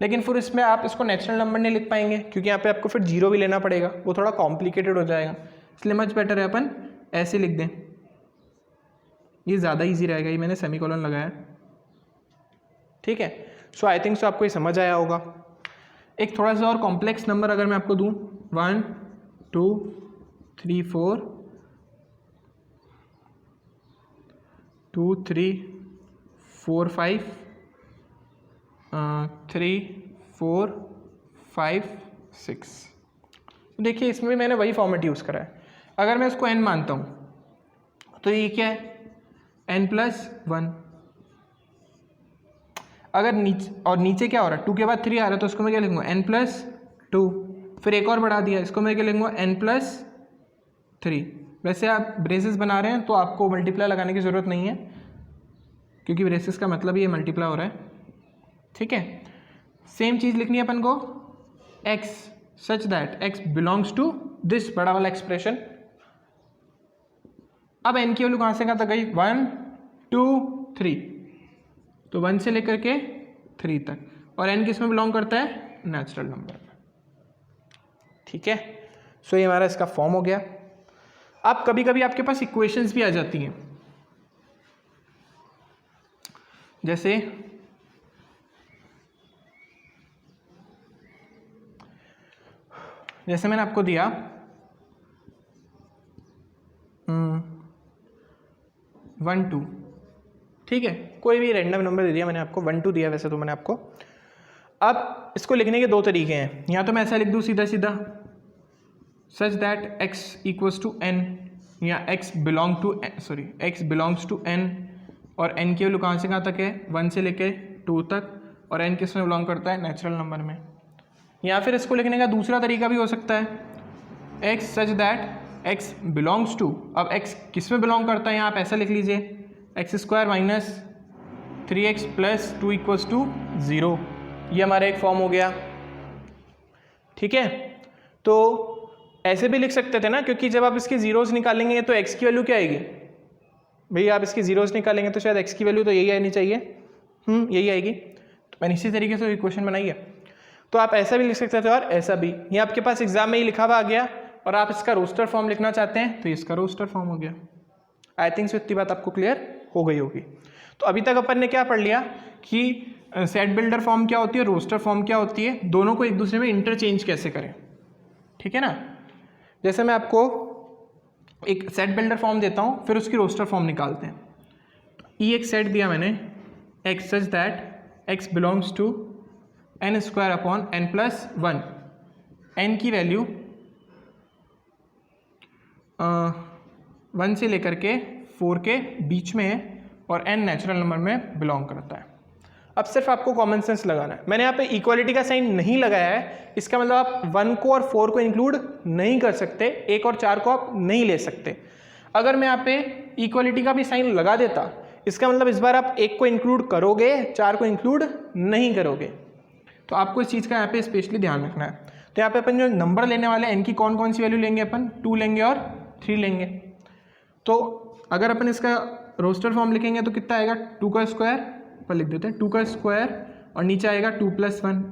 लेकिन फिर इसमें आप इसको नेचुरल नंबर नहीं लिख पाएंगे क्योंकि यहाँ पे आपको फिर 0 भी लेना पड़ेगा, वो थोड़ा कॉम्प्लिकेटेड हो जाएगा। इसलिए मच बेटर है अपन ऐसे लिख दें, ये ज़्यादा इजी रहेगा। ये मैंने सेमीकोलन लगाया, ठीक है। सो आई थिंक सो आपको ये समझ आया होगा। एक थोड़ा सा और कॉम्प्लेक्स नंबर अगर मैं आपको दूँ, 1 2 3 4 2 3 4 5 3 4 5 6। देखिए इसमें भी मैंने वही फॉर्मेट यूज़ करा है। अगर मैं इसको n मानता हूँ तो ये क्या है n+1। अगर नीचे क्या हो रहा है, 2 के बाद 3 आ रहा है, तो इसको मैं क्या लिखूँगा n+2। फिर एक और बढ़ा दिया, इसको मैं क्या लिखूँगा n+3। वैसे आप ब्रेसेस बना रहे हैं तो आपको मल्टीप्लाई लगाने की ज़रूरत नहीं है, क्योंकि ब्रेसेस का मतलब ही ये मल्टीप्लाई हो रहा है, ठीक है। सेम चीज़ लिखनी है अपन को, x such that x belongs to this बड़ा वाला एक्सप्रेशन। अब n की वैल्यू कहाँ से कहाँ तक गई, 1 2 3, तो 1 से लेकर के 3 तक, और n किस में बिलोंग करता है, नेचुरल नंबर में, ठीक है। सो ये हमारा इसका फॉर्म हो गया। अब कभी कभी आपके पास इक्वेशंस भी आ जाती हैं, जैसे मैंने आपको दिया 1 2, ठीक है, कोई भी रैंडम नंबर दे दिया मैंने आपको, 1 2 दिया वैसे तो मैंने आपको। अब इसको लिखने के दो तरीके हैं, या तो मैं ऐसा लिख दूँ सीधा सीधा such that x equals to n, या x बिलोंग्स टू n, और n की वैल्यू कहाँ से कहाँ तक है, 1 से लेके 2 तक, और n किस में बिलोंग करता है, नेचुरल नंबर में। या फिर इसको लिखने का दूसरा तरीका भी हो सकता है, x such that x belongs to, अब x किस में बिलोंग करता है, यहाँ आप ऐसा लिख लीजिए x² - 3x + 2 इक्वल्स टू 0। ये हमारा एक फॉर्म हो गया, ठीक है। तो ऐसे भी लिख सकते थे ना, क्योंकि जब आप इसके जीरोस निकालेंगे तो x की वैल्यू क्या आएगी, भैया आप इसकी जीरोस निकालेंगे तो शायद x की वैल्यू तो यही आनी चाहिए, यही आएगी। तो मैंने इसी तरीके से इक्वेशन बनाई है। तो आप ऐसा भी लिख सकते थे और ऐसा भी, ये आपके पास एग्जाम में ही लिखा हुआ आ गया, और आप इसका रोस्टर फॉर्म लिखना चाहते हैं तो इसका रोस्टर फॉर्म हो गया। आई थिंक सो इतनी बात आपको क्लियर हो गई होगी। तो अभी तक अपन ने क्या पढ़ लिया कि सेट बिल्डर फॉर्म क्या होती है, रोस्टर फॉर्म क्या होती है, दोनों को एक दूसरे में इंटरचेंज कैसे करें, ठीक है ना। जैसे मैं आपको एक सेट बिल्डर फॉर्म देता हूँ, फिर उसकी रोस्टर फॉर्म निकालते हैं। ई एक सेट दिया मैंने, x such that x belongs to n square upon n plus one, एन की वैल्यू 1 से लेकर के 4 के बीच में है और n नेचुरल नंबर में बिलोंग करता है। अब सिर्फ आपको कॉमन सेंस लगाना है। मैंने यहाँ पे इक्वालिटी का साइन नहीं लगाया है, इसका मतलब आप 1 को और 4 को इंक्लूड नहीं कर सकते, 1 और 4 को आप नहीं ले सकते। अगर मैं यहाँ पे इक्वालिटी का भी साइन लगा देता, इसका मतलब इस बार आप 1 को इंक्लूड करोगे, 4 को इंक्लूड नहीं करोगे। तो आपको इस चीज़ का यहाँ पे स्पेशली ध्यान रखना है। तो यहाँ पे अपन जो नंबर लेने वाले हैं, इनकी कौन कौन सी वैल्यू लेंगे, अपन 2 लेंगे और 3 लेंगे। तो अगर अपन इसका रोस्टर फॉर्म लिखेंगे तो कितना आएगा, 2 का स्क्वायर पर लिख देते हैं, 2 का स्क्वायर और नीचे आएगा 2 + 1,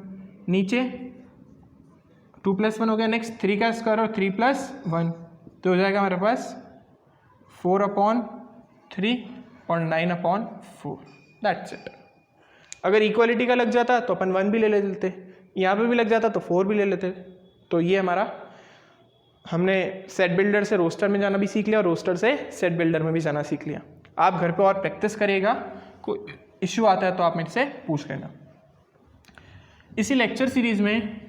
नीचे 2 + 1 हो गया। नेक्स्ट 3 का स्क्वायर और 3 + 1, तो हो जाएगा हमारे पास 4/3 और 9/4, दैट्स इट। अगर इक्वालिटी का लग जाता तो अपन 1 भी ले लेते, यहाँ पे भी लग जाता तो 4 भी ले लेते। तो ये हमारा, हमने सेट बिल्डर से रोस्टर में जाना भी सीख लिया और रोस्टर से सेट बिल्डर में भी जाना सीख लिया। आप घर पे और प्रैक्टिस करिएगा, कोई इश्यू आता है तो आप मेरे से पूछ लेना। इसी लेक्चर सीरीज में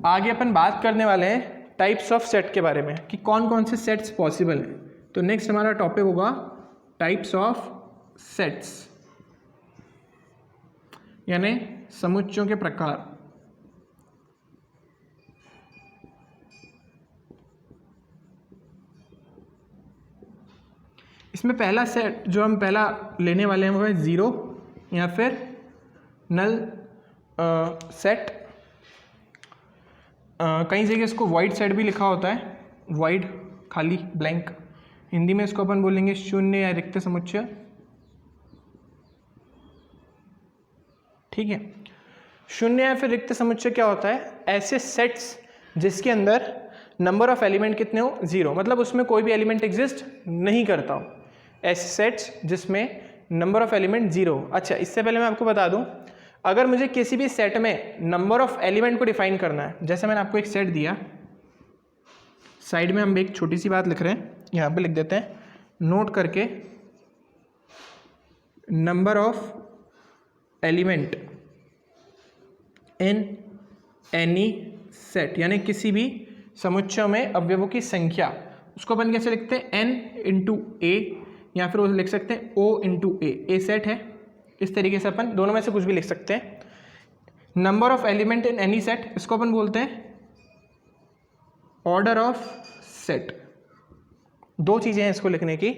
आगे अपन बात करने वाले हैं टाइप्स ऑफ सेट के बारे में, कि कौन कौन से सेट्स पॉसिबल हैं। तो नेक्स्ट हमारा टॉपिक होगा टाइप्स ऑफ सेट्स, यानी समुच्चयों के प्रकार। इसमें पहला सेट जो हम पहला लेने वाले हैं वो है ज़ीरो या फिर नल सेट। कई जगह इसको वाइड सेट भी लिखा होता है, वाइड खाली ब्लैंक। हिंदी में इसको अपन बोलेंगे शून्य या रिक्त समुच्चय, ठीक है। शून्य या फिर रिक्त समुच्चय क्या होता है, ऐसे सेट्स जिसके अंदर नंबर ऑफ एलिमेंट कितने हो, 0, मतलब उसमें कोई भी एलिमेंट एग्जिस्ट नहीं करता हो। ऐसे सेट्स जिसमें नंबर ऑफ एलिमेंट 0। अच्छा, इससे पहले मैं आपको बता दूं, अगर मुझे किसी भी सेट में नंबर ऑफ एलिमेंट को डिफाइन करना है, जैसे मैंने आपको एक सेट दिया, साइड में हम एक छोटी सी बात लिख रहे हैं, यहाँ पे लिख देते हैं, नोट करके number of element in any set, यानी किसी भी समुच्चय में अवयवों की संख्या, उसको अपन कैसे लिखते हैं, n × a, या फिर वो लिख सकते हैं o × a सेट है। इस तरीके से अपन दोनों में से कुछ भी लिख सकते हैं। Number of element in any set, इसको अपन बोलते हैं ऑर्डर ऑफ सेट। दो चीज़ें हैं इसको लिखने की।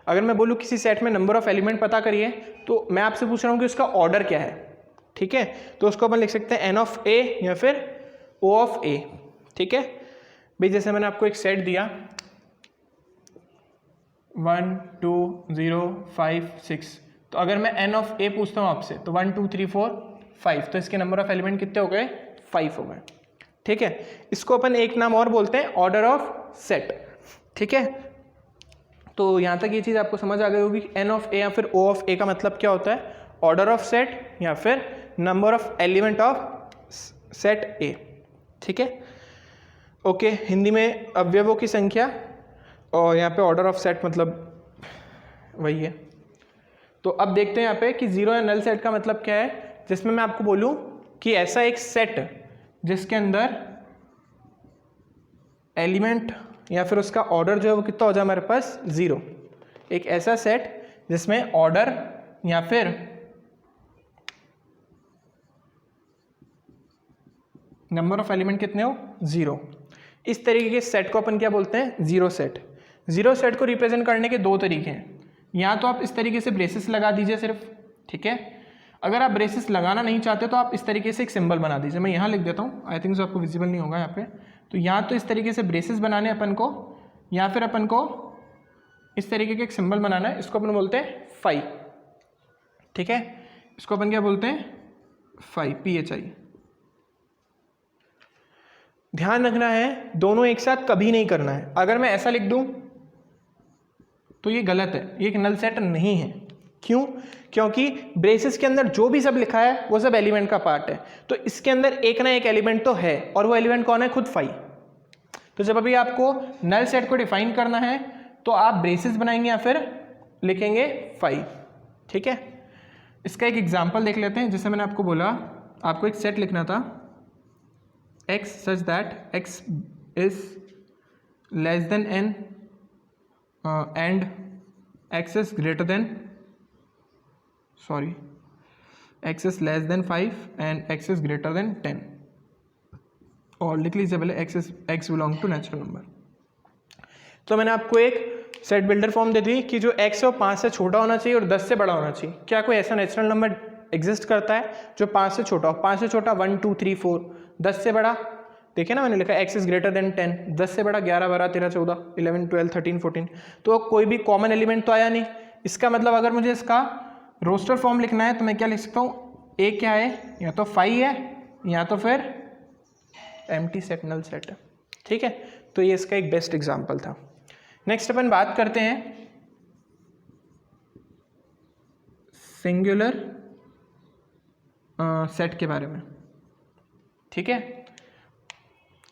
अगर मैं बोलूँ किसी सेट में नंबर ऑफ एलिमेंट पता करिए, तो मैं आपसे पूछ रहा हूँ कि उसका ऑर्डर क्या है, ठीक है। तो उसको अपन लिख सकते हैं n ऑफ a या फिर o ऑफ a, ठीक है भाई। जैसे मैंने आपको एक सेट दिया 1 2 0 5 6, तो अगर मैं n ऑफ a पूछता हूँ आपसे, तो 1 2 3 4 5, तो इसके नंबर ऑफ एलिमेंट कितने हो गए, 5 हो गए, ठीक है। इसको अपन एक नाम और बोलते हैं ऑर्डर ऑफ सेट, ठीक है। तो यहाँ तक ये चीज़ आपको समझ आ गई होगी, n ऑफ a या फिर o ऑफ a का मतलब क्या होता है, ऑर्डर ऑफ सेट या फिर number of element of set a, ठीक है। ओके, हिंदी में अवयवों की संख्या और यहाँ पे ऑर्डर ऑफ सेट मतलब वही है। तो अब देखते हैं यहाँ पे कि जीरो या नल सेट का मतलब क्या है, जिसमें मैं आपको बोलूँ कि ऐसा एक सेट जिसके अंदर एलिमेंट या फिर उसका ऑर्डर जो है वो कितना हो जाए हमारे पास, 0। एक ऐसा सेट जिसमें ऑर्डर या फिर नंबर ऑफ एलिमेंट कितने हो, 0। इस तरीके के सेट को अपन क्या बोलते हैं, जीरो सेट। जीरो सेट को रिप्रेजेंट करने के दो तरीके हैं, या तो आप इस तरीके से ब्रेसेस लगा दीजिए सिर्फ, ठीक है। अगर आप ब्रेसेस लगाना नहीं चाहते तो आप इस तरीके से एक सिंबल बना दीजिए। मैं यहाँ लिख देता हूँ, आई थिंक सो आपको विजिबल नहीं होगा यहाँ पे। तो या तो इस तरीके से ब्रेसेस बनाने अपन को, या फिर अपन को इस तरीके का एक सिंबल बनाना है, इसको अपन बोलते हैं फाई, ठीक है, इसको अपन क्या बोलते हैं, फाई, PHI। ध्यान रखना है दोनों एक साथ कभी नहीं करना है। अगर मैं ऐसा लिख दूं तो ये गलत है, ये एक नल सेट नहीं है। क्यों? क्योंकि ब्रेसेस के अंदर जो भी सब लिखा है वो सब एलिमेंट का पार्ट है, तो इसके अंदर एक ना एक एलिमेंट तो है, और वो एलिमेंट कौन है, खुद फाई। तो जब अभी आपको नल सेट को डिफाइन करना है तो आप ब्रेसेस बनाएंगे या फिर लिखेंगे फाई, ठीक है। इसका एक एग्जाम्पल देख लेते हैं। जैसे मैंने आपको बोला, आपको एक सेट लिखना था x such that x is less than n and x is greater than x is less than 5 and x is greater than 10, और लिख लीजिए पहले x belong to natural number. तो मैंने आपको एक सेट बिल्डर फॉर्म दे दी कि जो x है वो 5 से छोटा होना चाहिए और 10 से बड़ा होना चाहिए। क्या कोई ऐसा नेचुरल नंबर एग्जिस्ट करता है जो 5 से छोटा हो? 5 से छोटा 1 2 3 4, 10 से बड़ा देखिए ना, मैंने लिखा x इज ग्रेटर देन 10, 10 से बड़ा 11 12 13 14 11 12 13 14, तो कोई भी कॉमन एलिमेंट तो आया नहीं। इसका मतलब अगर मुझे इसका रोस्टर फॉर्म लिखना है तो मैं क्या लिख सकता हूँ, ए क्या है, या तो फाई है या तो फिर एम्प्टी सेट, नल सेट है, ठीक है। तो ये इसका एक बेस्ट एग्जाम्पल था। नेक्स्ट अपन बात करते हैं सिंगुलर सेट के बारे में, ठीक है।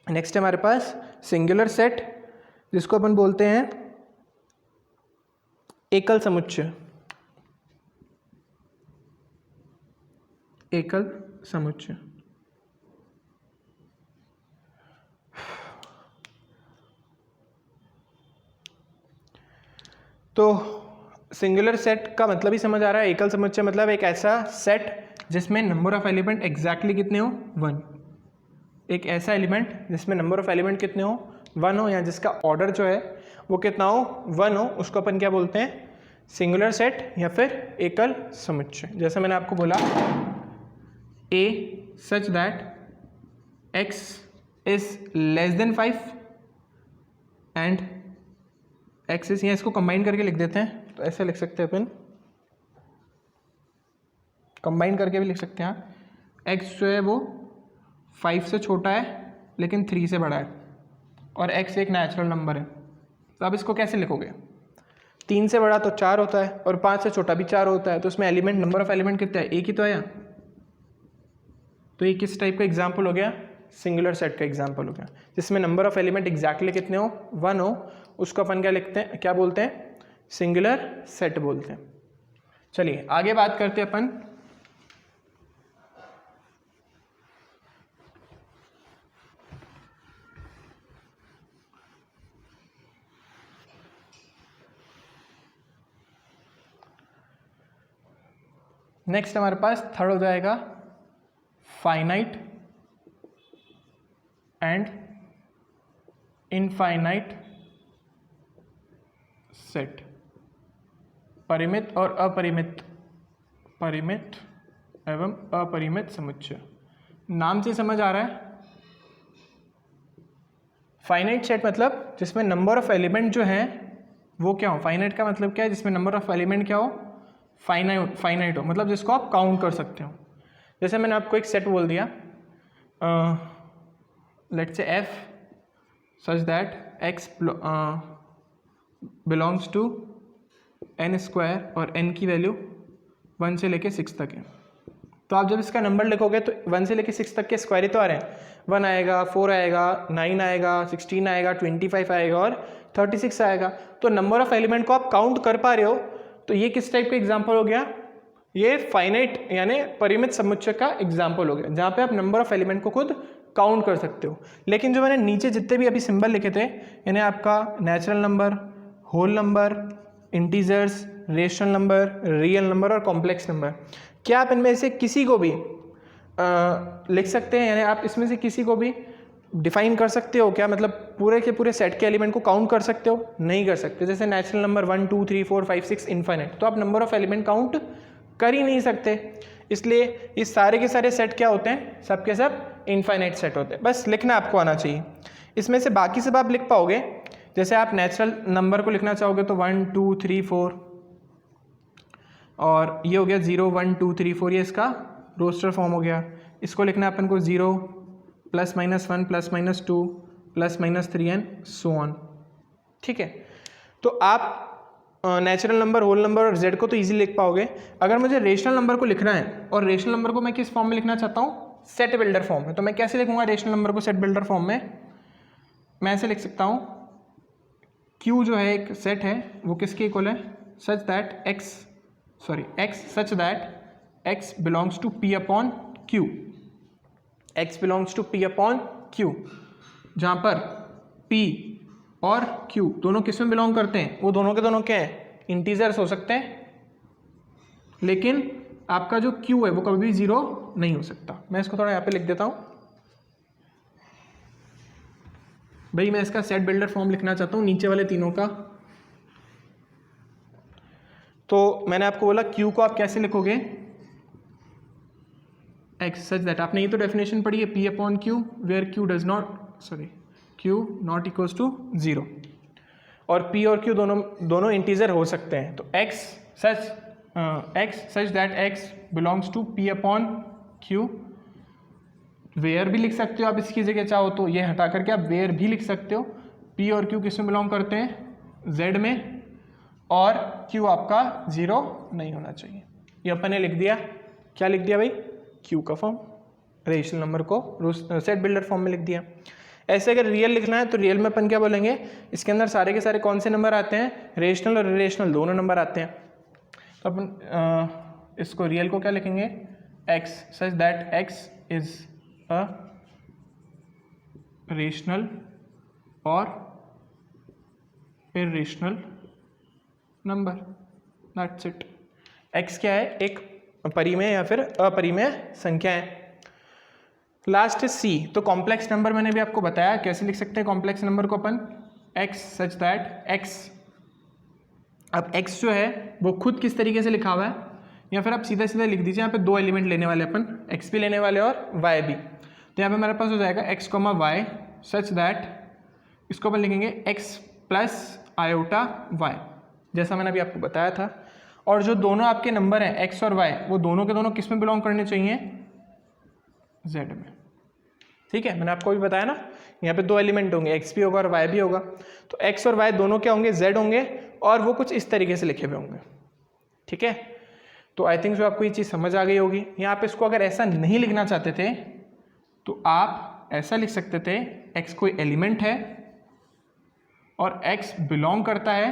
नेक्स्ट है हमारे पास सिंगुलर सेट, जिसको अपन बोलते हैं एकल समुच्चय, एकल समुच्चय। तो सिंगुलर सेट का मतलब ही समझ आ रहा है। एकल समुच्चय मतलब एक ऐसा सेट जिसमें नंबर ऑफ एलिमेंट एग्जैक्टली कितने हो, 1। एक ऐसा एलिमेंट जिसमें नंबर ऑफ एलिमेंट कितने हो, 1 हो, या जिसका ऑर्डर जो है वो कितना हो, 1 हो, उसको अपन क्या बोलते हैं, सिंगुलर सेट या फिर एकल समुच्चय। जैसे मैंने आपको बोला A such that x is less than 5 and x is, यहाँ इसको कंबाइन करके लिख देते हैं, तो ऐसे लिख सकते हैं अपन, कंबाइन करके भी लिख सकते हैं। x जो है वो 5 से छोटा है लेकिन 3 से बड़ा है, और x एक नेचुरल नंबर है, तो आप इसको कैसे लिखोगे, 3 से बड़ा तो 4 होता है और 5 से छोटा भी 4 होता है, तो उसमें एलिमेंट, नंबर ऑफ एलिमेंट कितना है, एक ही तो आया। तो ये किस टाइप का एग्जाम्पल हो गया, सिंगुलर सेट का एग्जाम्पल हो गया, जिसमें नंबर ऑफ एलिमेंट एग्जैक्टली कितने हो, 1 हो, उसको अपन क्या लिखते हैं, क्या बोलते हैं, सिंगुलर सेट बोलते हैं। चलिए आगे बात करते हैं अपन नेक्स्ट। हमारे पास थर्ड हो जाएगा फाइनाइट एंड इनफाइनाइट सेट, परिमित और अपरिमित, परिमित एवं अपरिमित समुच्चय। नाम से समझ आ रहा है, फाइनाइट सेट मतलब जिसमें नंबर ऑफ एलिमेंट जो है वो क्या हो, फाइनाइट का मतलब क्या है, जिसमें नंबर ऑफ एलिमेंट क्या हो, फाइनाइट हो, मतलब जिसको आप काउंट कर सकते हो। जैसे मैंने आपको एक सेट बोल दिया, let's say f such that x belongs to n square और n की वैल्यू 1 से लेके 6 तक है। तो आप जब इसका नंबर लिखोगे तो 1 से लेके 6 तक के स्क्वायर ही तो आ रहे हैं, 1 आएगा, 4 आएगा, 9 आएगा, 16 आएगा, 25 आएगा और 36 आएगा। तो नंबर ऑफ एलिमेंट को आप काउंट कर पा रहे हो, तो ये किस टाइप का एग्जाम्पल हो गया, ये फाइनाइट यानी परिमित समुच्चय का एग्जाम्पल हो गया, जहाँ पे आप नंबर ऑफ एलिमेंट को खुद काउंट कर सकते हो। लेकिन जो मैंने नीचे जितने भी अभी सिंबल लिखे थे, यानी आपका natural number, whole number, integers, rational number, real number और कॉम्प्लेक्स नंबर, क्या आप इनमें से किसी को भी लिख सकते हैं, यानी आप इसमें से किसी को भी डिफाइन कर सकते हो क्या, मतलब पूरे के पूरे सेट के एलिमेंट को काउंट कर सकते हो, नहीं कर सकते। जैसे नेचुरल नंबर 1 2 3 4 5 6 इनफाइनाइट, तो आप नंबर ऑफ एलिमेंट काउंट कर ही नहीं सकते। इसलिए ये सारे के सारे सेट क्या होते हैं, सब के सब इनफाइनाइट सेट होते हैं। बस लिखना आपको आना चाहिए। इसमें से बाकी सब आप लिख पाओगे, जैसे आप नेचुरल नंबर को लिखना चाहोगे तो 1 2 3 4, और ये हो गया 0 1 2 3 4, ये इसका रोस्टर फॉर्म हो गया। इसको लिखना है अपन को 0 +-1 +-2 +-3 एंड सो ऑन। ठीक है, तो आप नेचुरल नंबर, होल नंबर और जेड को तो इजीली लिख पाओगे। अगर मुझे रेशनल नंबर को लिखना है, और रेशनल नंबर को मैं किस फॉर्म में लिखना चाहता हूँ, सेट बिल्डर फॉर्म में, तो मैं कैसे लिखूंगा रेशनल नंबर को सेट बिल्डर फॉर्म में? मैं ऐसे लिख सकता हूँ, Q जो है एक सेट है, वो किसके इक्वल है, such that x such that x belongs to P upon Q, x belongs to P upon Q, जहाँ पर P और Q दोनों किस में बिलोंग करते हैं, वो दोनों के दोनों क्या है, इंटीजर्स हो सकते हैं, लेकिन आपका जो Q है वो कभी भी 0 नहीं हो सकता। मैं इसको थोड़ा यहाँ पे लिख देता हूँ भाई, मैं इसका सेट बिल्डर फॉर्म लिखना चाहता हूँ नीचे वाले तीनों का। तो मैंने आपको बोला Q को आप कैसे लिखोगे, x सच दैट, आपने ये तो डेफिनेशन पढ़ी है, P upon Q where Q not equals to 0, और P और Q दोनों इंटीजर हो सकते हैं। तो x such that x belongs to P upon Q, where भी लिख सकते हो आप इसकी जगह चाहो तो, ये हटा करके आप वेयर भी लिख सकते हो। P और Q किस में बिलोंग करते हैं, Z में, और Q आपका 0 नहीं होना चाहिए। ये अपन ने लिख दिया, क्या लिख दिया भाई, Q का फॉर्म, रेशनल नंबर को सेट बिल्डर फॉर्म में लिख दिया। ऐसे अगर रियल लिखना है तो रियल में अपन क्या बोलेंगे, इसके अंदर सारे के सारे कौन से नंबर आते हैं, रेशनल और इरेशनल दोनों नंबर आते हैं। तो अपन इसको रियल को क्या लिखेंगे, x such that x is a rational और irrational number, that's it. x क्या है, एक परिमेय या फिर अपरिमेय संख्या है। लास्ट है C, तो कॉम्प्लेक्स नंबर मैंने भी आपको बताया कैसे लिख सकते हैं कॉम्प्लेक्स नंबर को अपन, x सच दैट x, अब x जो है वो खुद किस तरीके से लिखा हुआ है, या फिर आप सीधा सीधा लिख दीजिए, यहाँ पे दो एलिमेंट लेने वाले अपन, x भी लेने वाले और y भी। तो यहाँ पे हमारे पास हो जाएगा x, y सच दैट, इसको अपन लिखेंगे x प्लस आयोटा y, जैसा मैंने अभी आपको बताया था। और जो दोनों आपके नंबर हैं x और y, वो दोनों के दोनों किस में बिलोंग करने चाहिए, z में। ठीक है, मैंने आपको भी बताया ना, यहाँ पे दो एलिमेंट होंगे, x भी होगा और y भी होगा। तो x और y दोनों क्या होंगे, z होंगे, और वो कुछ इस तरीके से लिखे हुए होंगे। ठीक है, तो आई थिंक जो आपको ये चीज़ समझ आ गई होगी। यहाँ पे इसको अगर ऐसा नहीं लिखना चाहते थे तो आप ऐसा लिख सकते थे, x कोई एलिमेंट है और x बिलोंग करता है,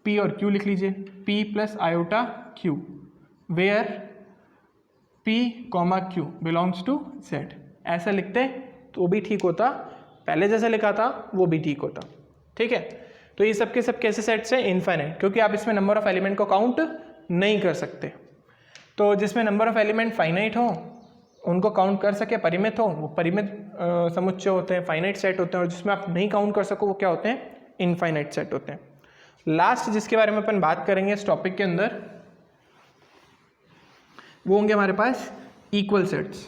p और q लिख लीजिए, p plus iota q, where p comma q belongs to z। ऐसा लिखते तो भी ठीक होता, पहले जैसा लिखा था वो भी ठीक होता। ठीक है, तो ये सब के सब कैसे सेट्स हैं, इनफाइनाइट, क्योंकि आप इसमें नंबर ऑफ एलिमेंट को काउंट नहीं कर सकते। तो जिसमें नंबर ऑफ एलिमेंट फाइनाइट हो उनको काउंट कर सके, परिमित हो, वो परिमित समुच्चय होते हैं, फाइनाइट सेट होते हैं, और जिसमें आप नहीं काउंट कर सको वो क्या होते हैं, इनफाइनाइट सेट होते हैं। लास्ट जिसके बारे में अपन बात करेंगे इस टॉपिक के अंदर, वो होंगे हमारे पास इक्वल सेट्स।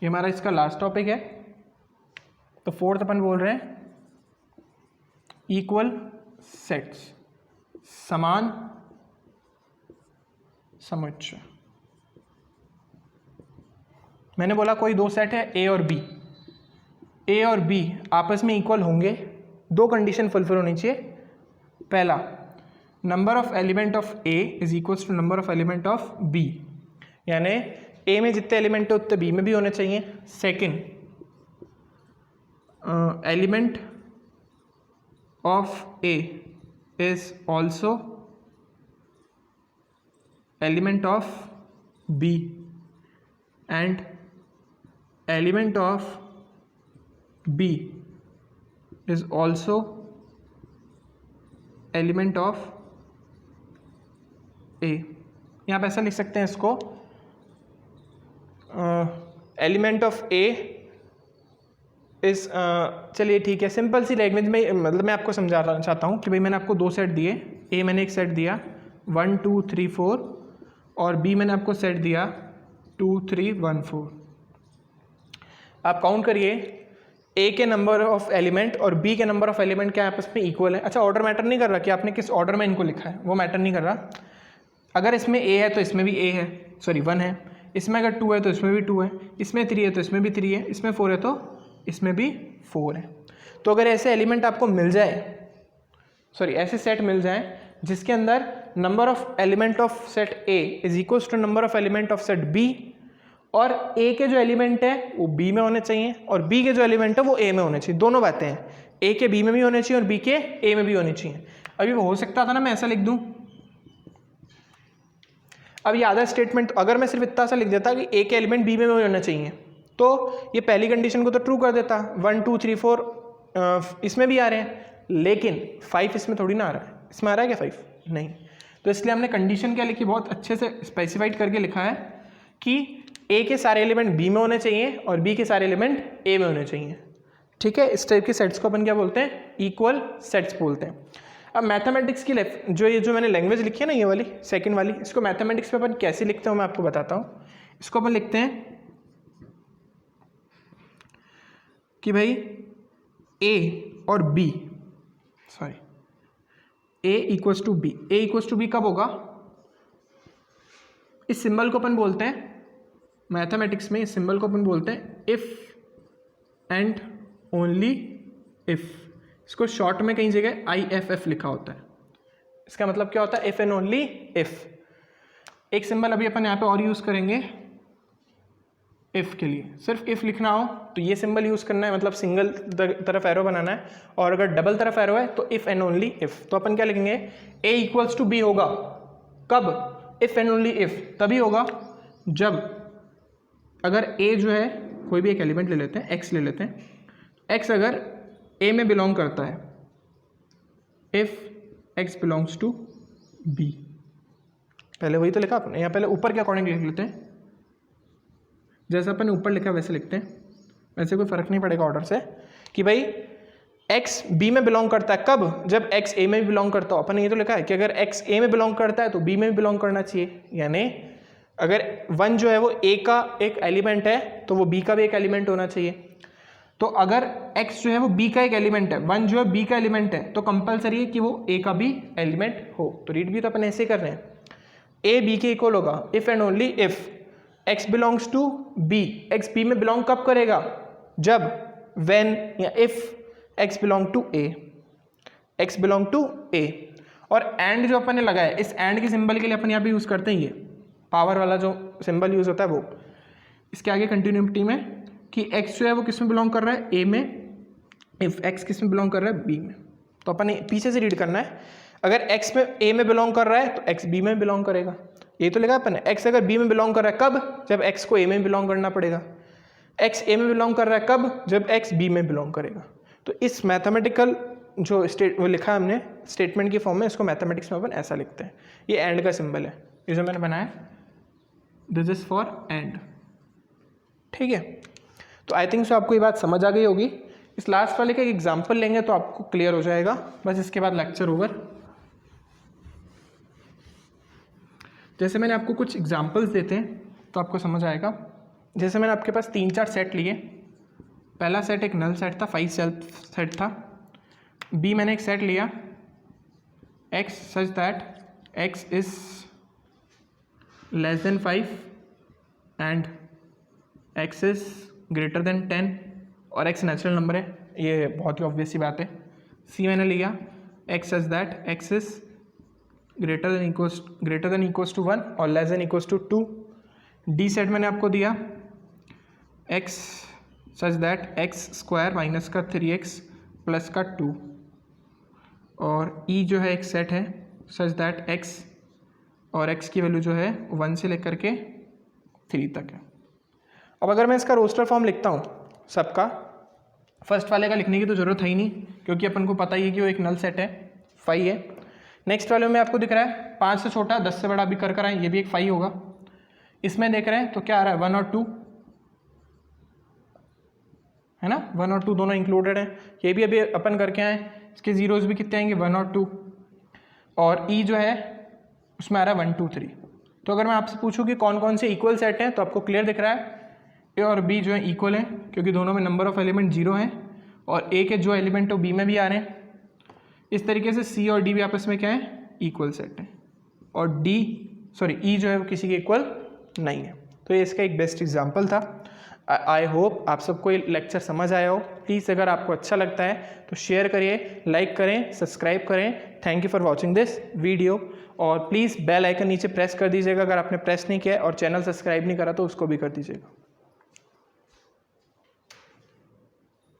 ये हमारा इसका लास्ट टॉपिक है। तो फोर्थ अपन बोल रहे हैं इक्वल सेट्स, समान समुच्चय। मैंने बोला कोई दो सेट है ए और बी, ए और बी आपस में इक्वल होंगे, दो कंडीशन फुलफिल होनी चाहिए। पहला, number of element of A is equals to number of element of B, यानी ए में जितने एलिमेंट है उतने बी में भी होने चाहिए। Second, element of A is also element of B and element of B is also element of A. यहाँ पे ऐसा लिख सकते हैं इसको, एलिमेंट ऑफ ए इस चलिए ठीक है, सिंपल सी लैंग्वेज में, मतलब मैं आपको समझाना चाहता हूँ कि भाई मैंने आपको दो सेट दिए, ए मैंने एक सेट दिया 1 2 3 4, और बी मैंने आपको सेट दिया 2 3 1 4। आप काउंट करिए, ए के नंबर ऑफ एलिमेंट और बी के नंबर ऑफ एलिमेंट क्या आपस में इक्वल है। अच्छा, ऑर्डर मैटर नहीं कर रहा कि आपने किस ऑर्डर में इनको लिखा है, वो मैटर नहीं कर रहा। अगर इसमें ए है तो इसमें भी ए है, सॉरी 1 है, इसमें अगर 2 है तो इसमें भी 2 है, इसमें 3 है तो इसमें भी 3 है, इसमें 4 है तो इसमें भी 4 है। तो अगर ऐसे एलिमेंट आपको मिल जाए, सॉरी ऐसे सेट मिल जाए जिसके अंदर number of element of set A is equals to number of element of set B, और ए के जो एलिमेंट है वो बी में होने चाहिए और बी के जो एलिमेंट है वो ए में होने चाहिए, दोनों बातें हैं, ए के बी में भी होने चाहिए और बी के ए में भी होनी चाहिए। अभी वो हो सकता था ना मैं ऐसा लिख दूं, अब ये आधा स्टेटमेंट अगर मैं सिर्फ इतना सा लिख देता कि ए के एलिमेंट बी में भी होना चाहिए तो ये पहली कंडीशन को तो ट्रू कर देता, 1 2 3 4 इसमें भी आ रहे हैं, लेकिन 5 इसमें थोड़ी ना आ रहा है। इसमें आ रहा है क्या 5? नहीं। तो इसलिए हमने कंडीशन क्या लिखी, बहुत अच्छे से स्पेसिफाइड करके लिखा है कि ए के सारे एलिमेंट बी में होने चाहिए और बी के सारे एलिमेंट ए में होने चाहिए। ठीक है, इस टाइप के सेट्स को अपन क्या बोलते हैं, इक्वल सेट्स बोलते हैं। अब मैथमेटिक्स की जो मैंने लैंग्वेज लिखी है ना, ये वाली सेकंड वाली, इसको मैथमेटिक्स में अपन कैसे लिखते हैं मैं आपको बताता हूँ। इसको अपन लिखते हैं कि भाई ए और B, sorry A equals to B, A equals to B कब होगा, इस सिंबल को अपन बोलते हैं मैथमेटिक्स में, इस सिंबल को अपन बोलते हैं इफ एंड ओनली इफ। इसको शॉर्ट में कहीं जगह IFF लिखा होता है। इसका मतलब क्या होता है, इफ एंड ओनली इफ। एक सिंबल अभी अपन यहाँ पे और यूज करेंगे इफ के लिए, सिर्फ इफ लिखना हो तो ये सिंबल यूज करना है, मतलब सिंगल तरफ एरो बनाना है, और अगर डबल तरफ एरो है तो इफ एंड ओनली इफ। तो अपन क्या लिखेंगे, ए इक्वल्स टू बी होगा कब, इफ एंड ओनली इफ तभी होगा जब अगर ए जो है, कोई भी एक एलिमेंट ले लेते हैं, एक्स ले लेते हैं, एक्स अगर ए में बिलोंग करता है, if x belongs to B, पहले वही तो लिखा आपने, यहाँ पहले ऊपर के अकॉर्डिंग लिख लेते हैं, जैसा अपन ऊपर लिखा वैसे लिखते हैं, वैसे कोई फर्क नहीं पड़ेगा ऑर्डर से, कि भाई एक्स बी में बिलोंग करता है कब, जब एक्स ए में भी बिलोंग करता हो। अपन ने ये तो लिखा है कि अगर एक्स ए में बिलोंग करता है तो बी में भी बिलोंग करना चाहिए, यानी अगर 1 जो है वो ए का एक एलिमेंट है तो वो बी का भी एक एलिमेंट होना चाहिए। तो अगर x जो है वो b का एक एलिमेंट है, 1 जो है b का एलिमेंट है, तो कंपलसरी है कि वो a का भी एलिमेंट हो। तो रीड भी तो अपन ऐसे कर रहे हैं, a b के इक्वल होगा if and only if x belongs to b। x b में बिलोंग कब करेगा, जब when या if x belong to a, x belong to a। और एंड जो अपन ने लगाया, इस एंड के सिंबल के लिए अपन यहाँ पे यूज करते हैं ये पावर वाला जो सिंबल यूज होता है वो, इसके आगे कंटिन्यूटी में कि x जो है वो किस में बिलोंग कर रहा है, a में, इफ x किस में बिलोंग कर रहा है, b में। तो अपन पीछे से रीड करना है, अगर x में a में बिलोंग कर रहा है तो x b में बिलोंग करेगा, ये तो लिखा अपन ने। x अगर b में बिलोंग कर रहा है कब, जब x को a में बिलोंग करना पड़ेगा। x a में बिलोंग कर रहा है कब, जब x b में बिलोंग करेगा। तो इस मैथमेटिकल जो वो लिखा है हमने स्टेटमेंट की फॉर्म में, इसको मैथमेटिक्स में अपन ऐसा लिखते हैं। ये एंड का सिंबल है, ये जो मैंने बनाया, दिस इज फॉर एंड। ठीक है, तो आई थिंक सो आपको ये बात समझ आ गई होगी। इस लास्ट वाले का एक एग्जाम्पल लेंगे तो आपको क्लियर हो जाएगा, बस इसके बाद लेक्चर ओवर। जैसे मैंने आपको कुछ एग्जाम्पल्स देते हैं तो आपको समझ आएगा। जैसे मैंने आपके पास 3-4 सेट लिए, पहला सेट एक नल सेट था, 5 सेल्फ सेट था। बी मैंने एक सेट लिया x such that x is less than 5 and x is greater then 10 और x नेचुरल नंबर है, ये बहुत ही ऑब्वियस सी बात है। सी मैंने लिया x such that x is greater than equals to 1 और less than equals to 2। D set मैंने आपको दिया x such that x square minus का 3x प्लस का 2, और ई जो है एक सेट है सच दैट x और x की वैल्यू जो है 1 से लेकर के 3 तक है। अब अगर मैं इसका रोस्टर फॉर्म लिखता हूँ सबका, फर्स्ट वाले का लिखने की तो ज़रूरत है ही नहीं क्योंकि अपन को पता ही है कि वो एक नल सेट है, 5 है। नेक्स्ट वाले में आपको दिख रहा है 5 से छोटा 10 से बड़ा भी कर आए, ये भी एक 5 होगा। इसमें देख रहे हैं तो क्या आ रहा है 1 और 2 है ना, 1 और 2 दोनों इंक्लूडेड है। ये भी अभी अपन करके आए, इसके जीरोज भी कितने आएंगे 1 और 2, और ई जो है उसमें आ रहा है 1 2 3। तो अगर मैं आपसे पूछूं कि कौन कौन से इक्वल सेट हैं तो आपको क्लियर दिख रहा है ए और बी जो है इक्वल हैं क्योंकि दोनों में नंबर ऑफ एलिमेंट 0 हैं, और ए के जो एलिमेंट है वो बी में भी आ रहे हैं। इस तरीके से सी और डी भी आपस में क्या है, इक्वल सेट है, और ई जो है वो किसी के इक्वल नहीं है। तो ये इसका एक बेस्ट एग्जाम्पल था। आई होप आप सबको ये लेक्चर समझ आया हो। प्लीज़ अगर आपको अच्छा लगता है तो शेयर करिए, लाइक करें, सब्सक्राइब करें। Thank you for watching this video. और प्लीज़ बेल आइकन नीचे प्रेस कर दीजिएगा अगर आपने प्रेस नहीं किया है, और चैनल सब्सक्राइब नहीं करा तो उसको भी कर दीजिएगा।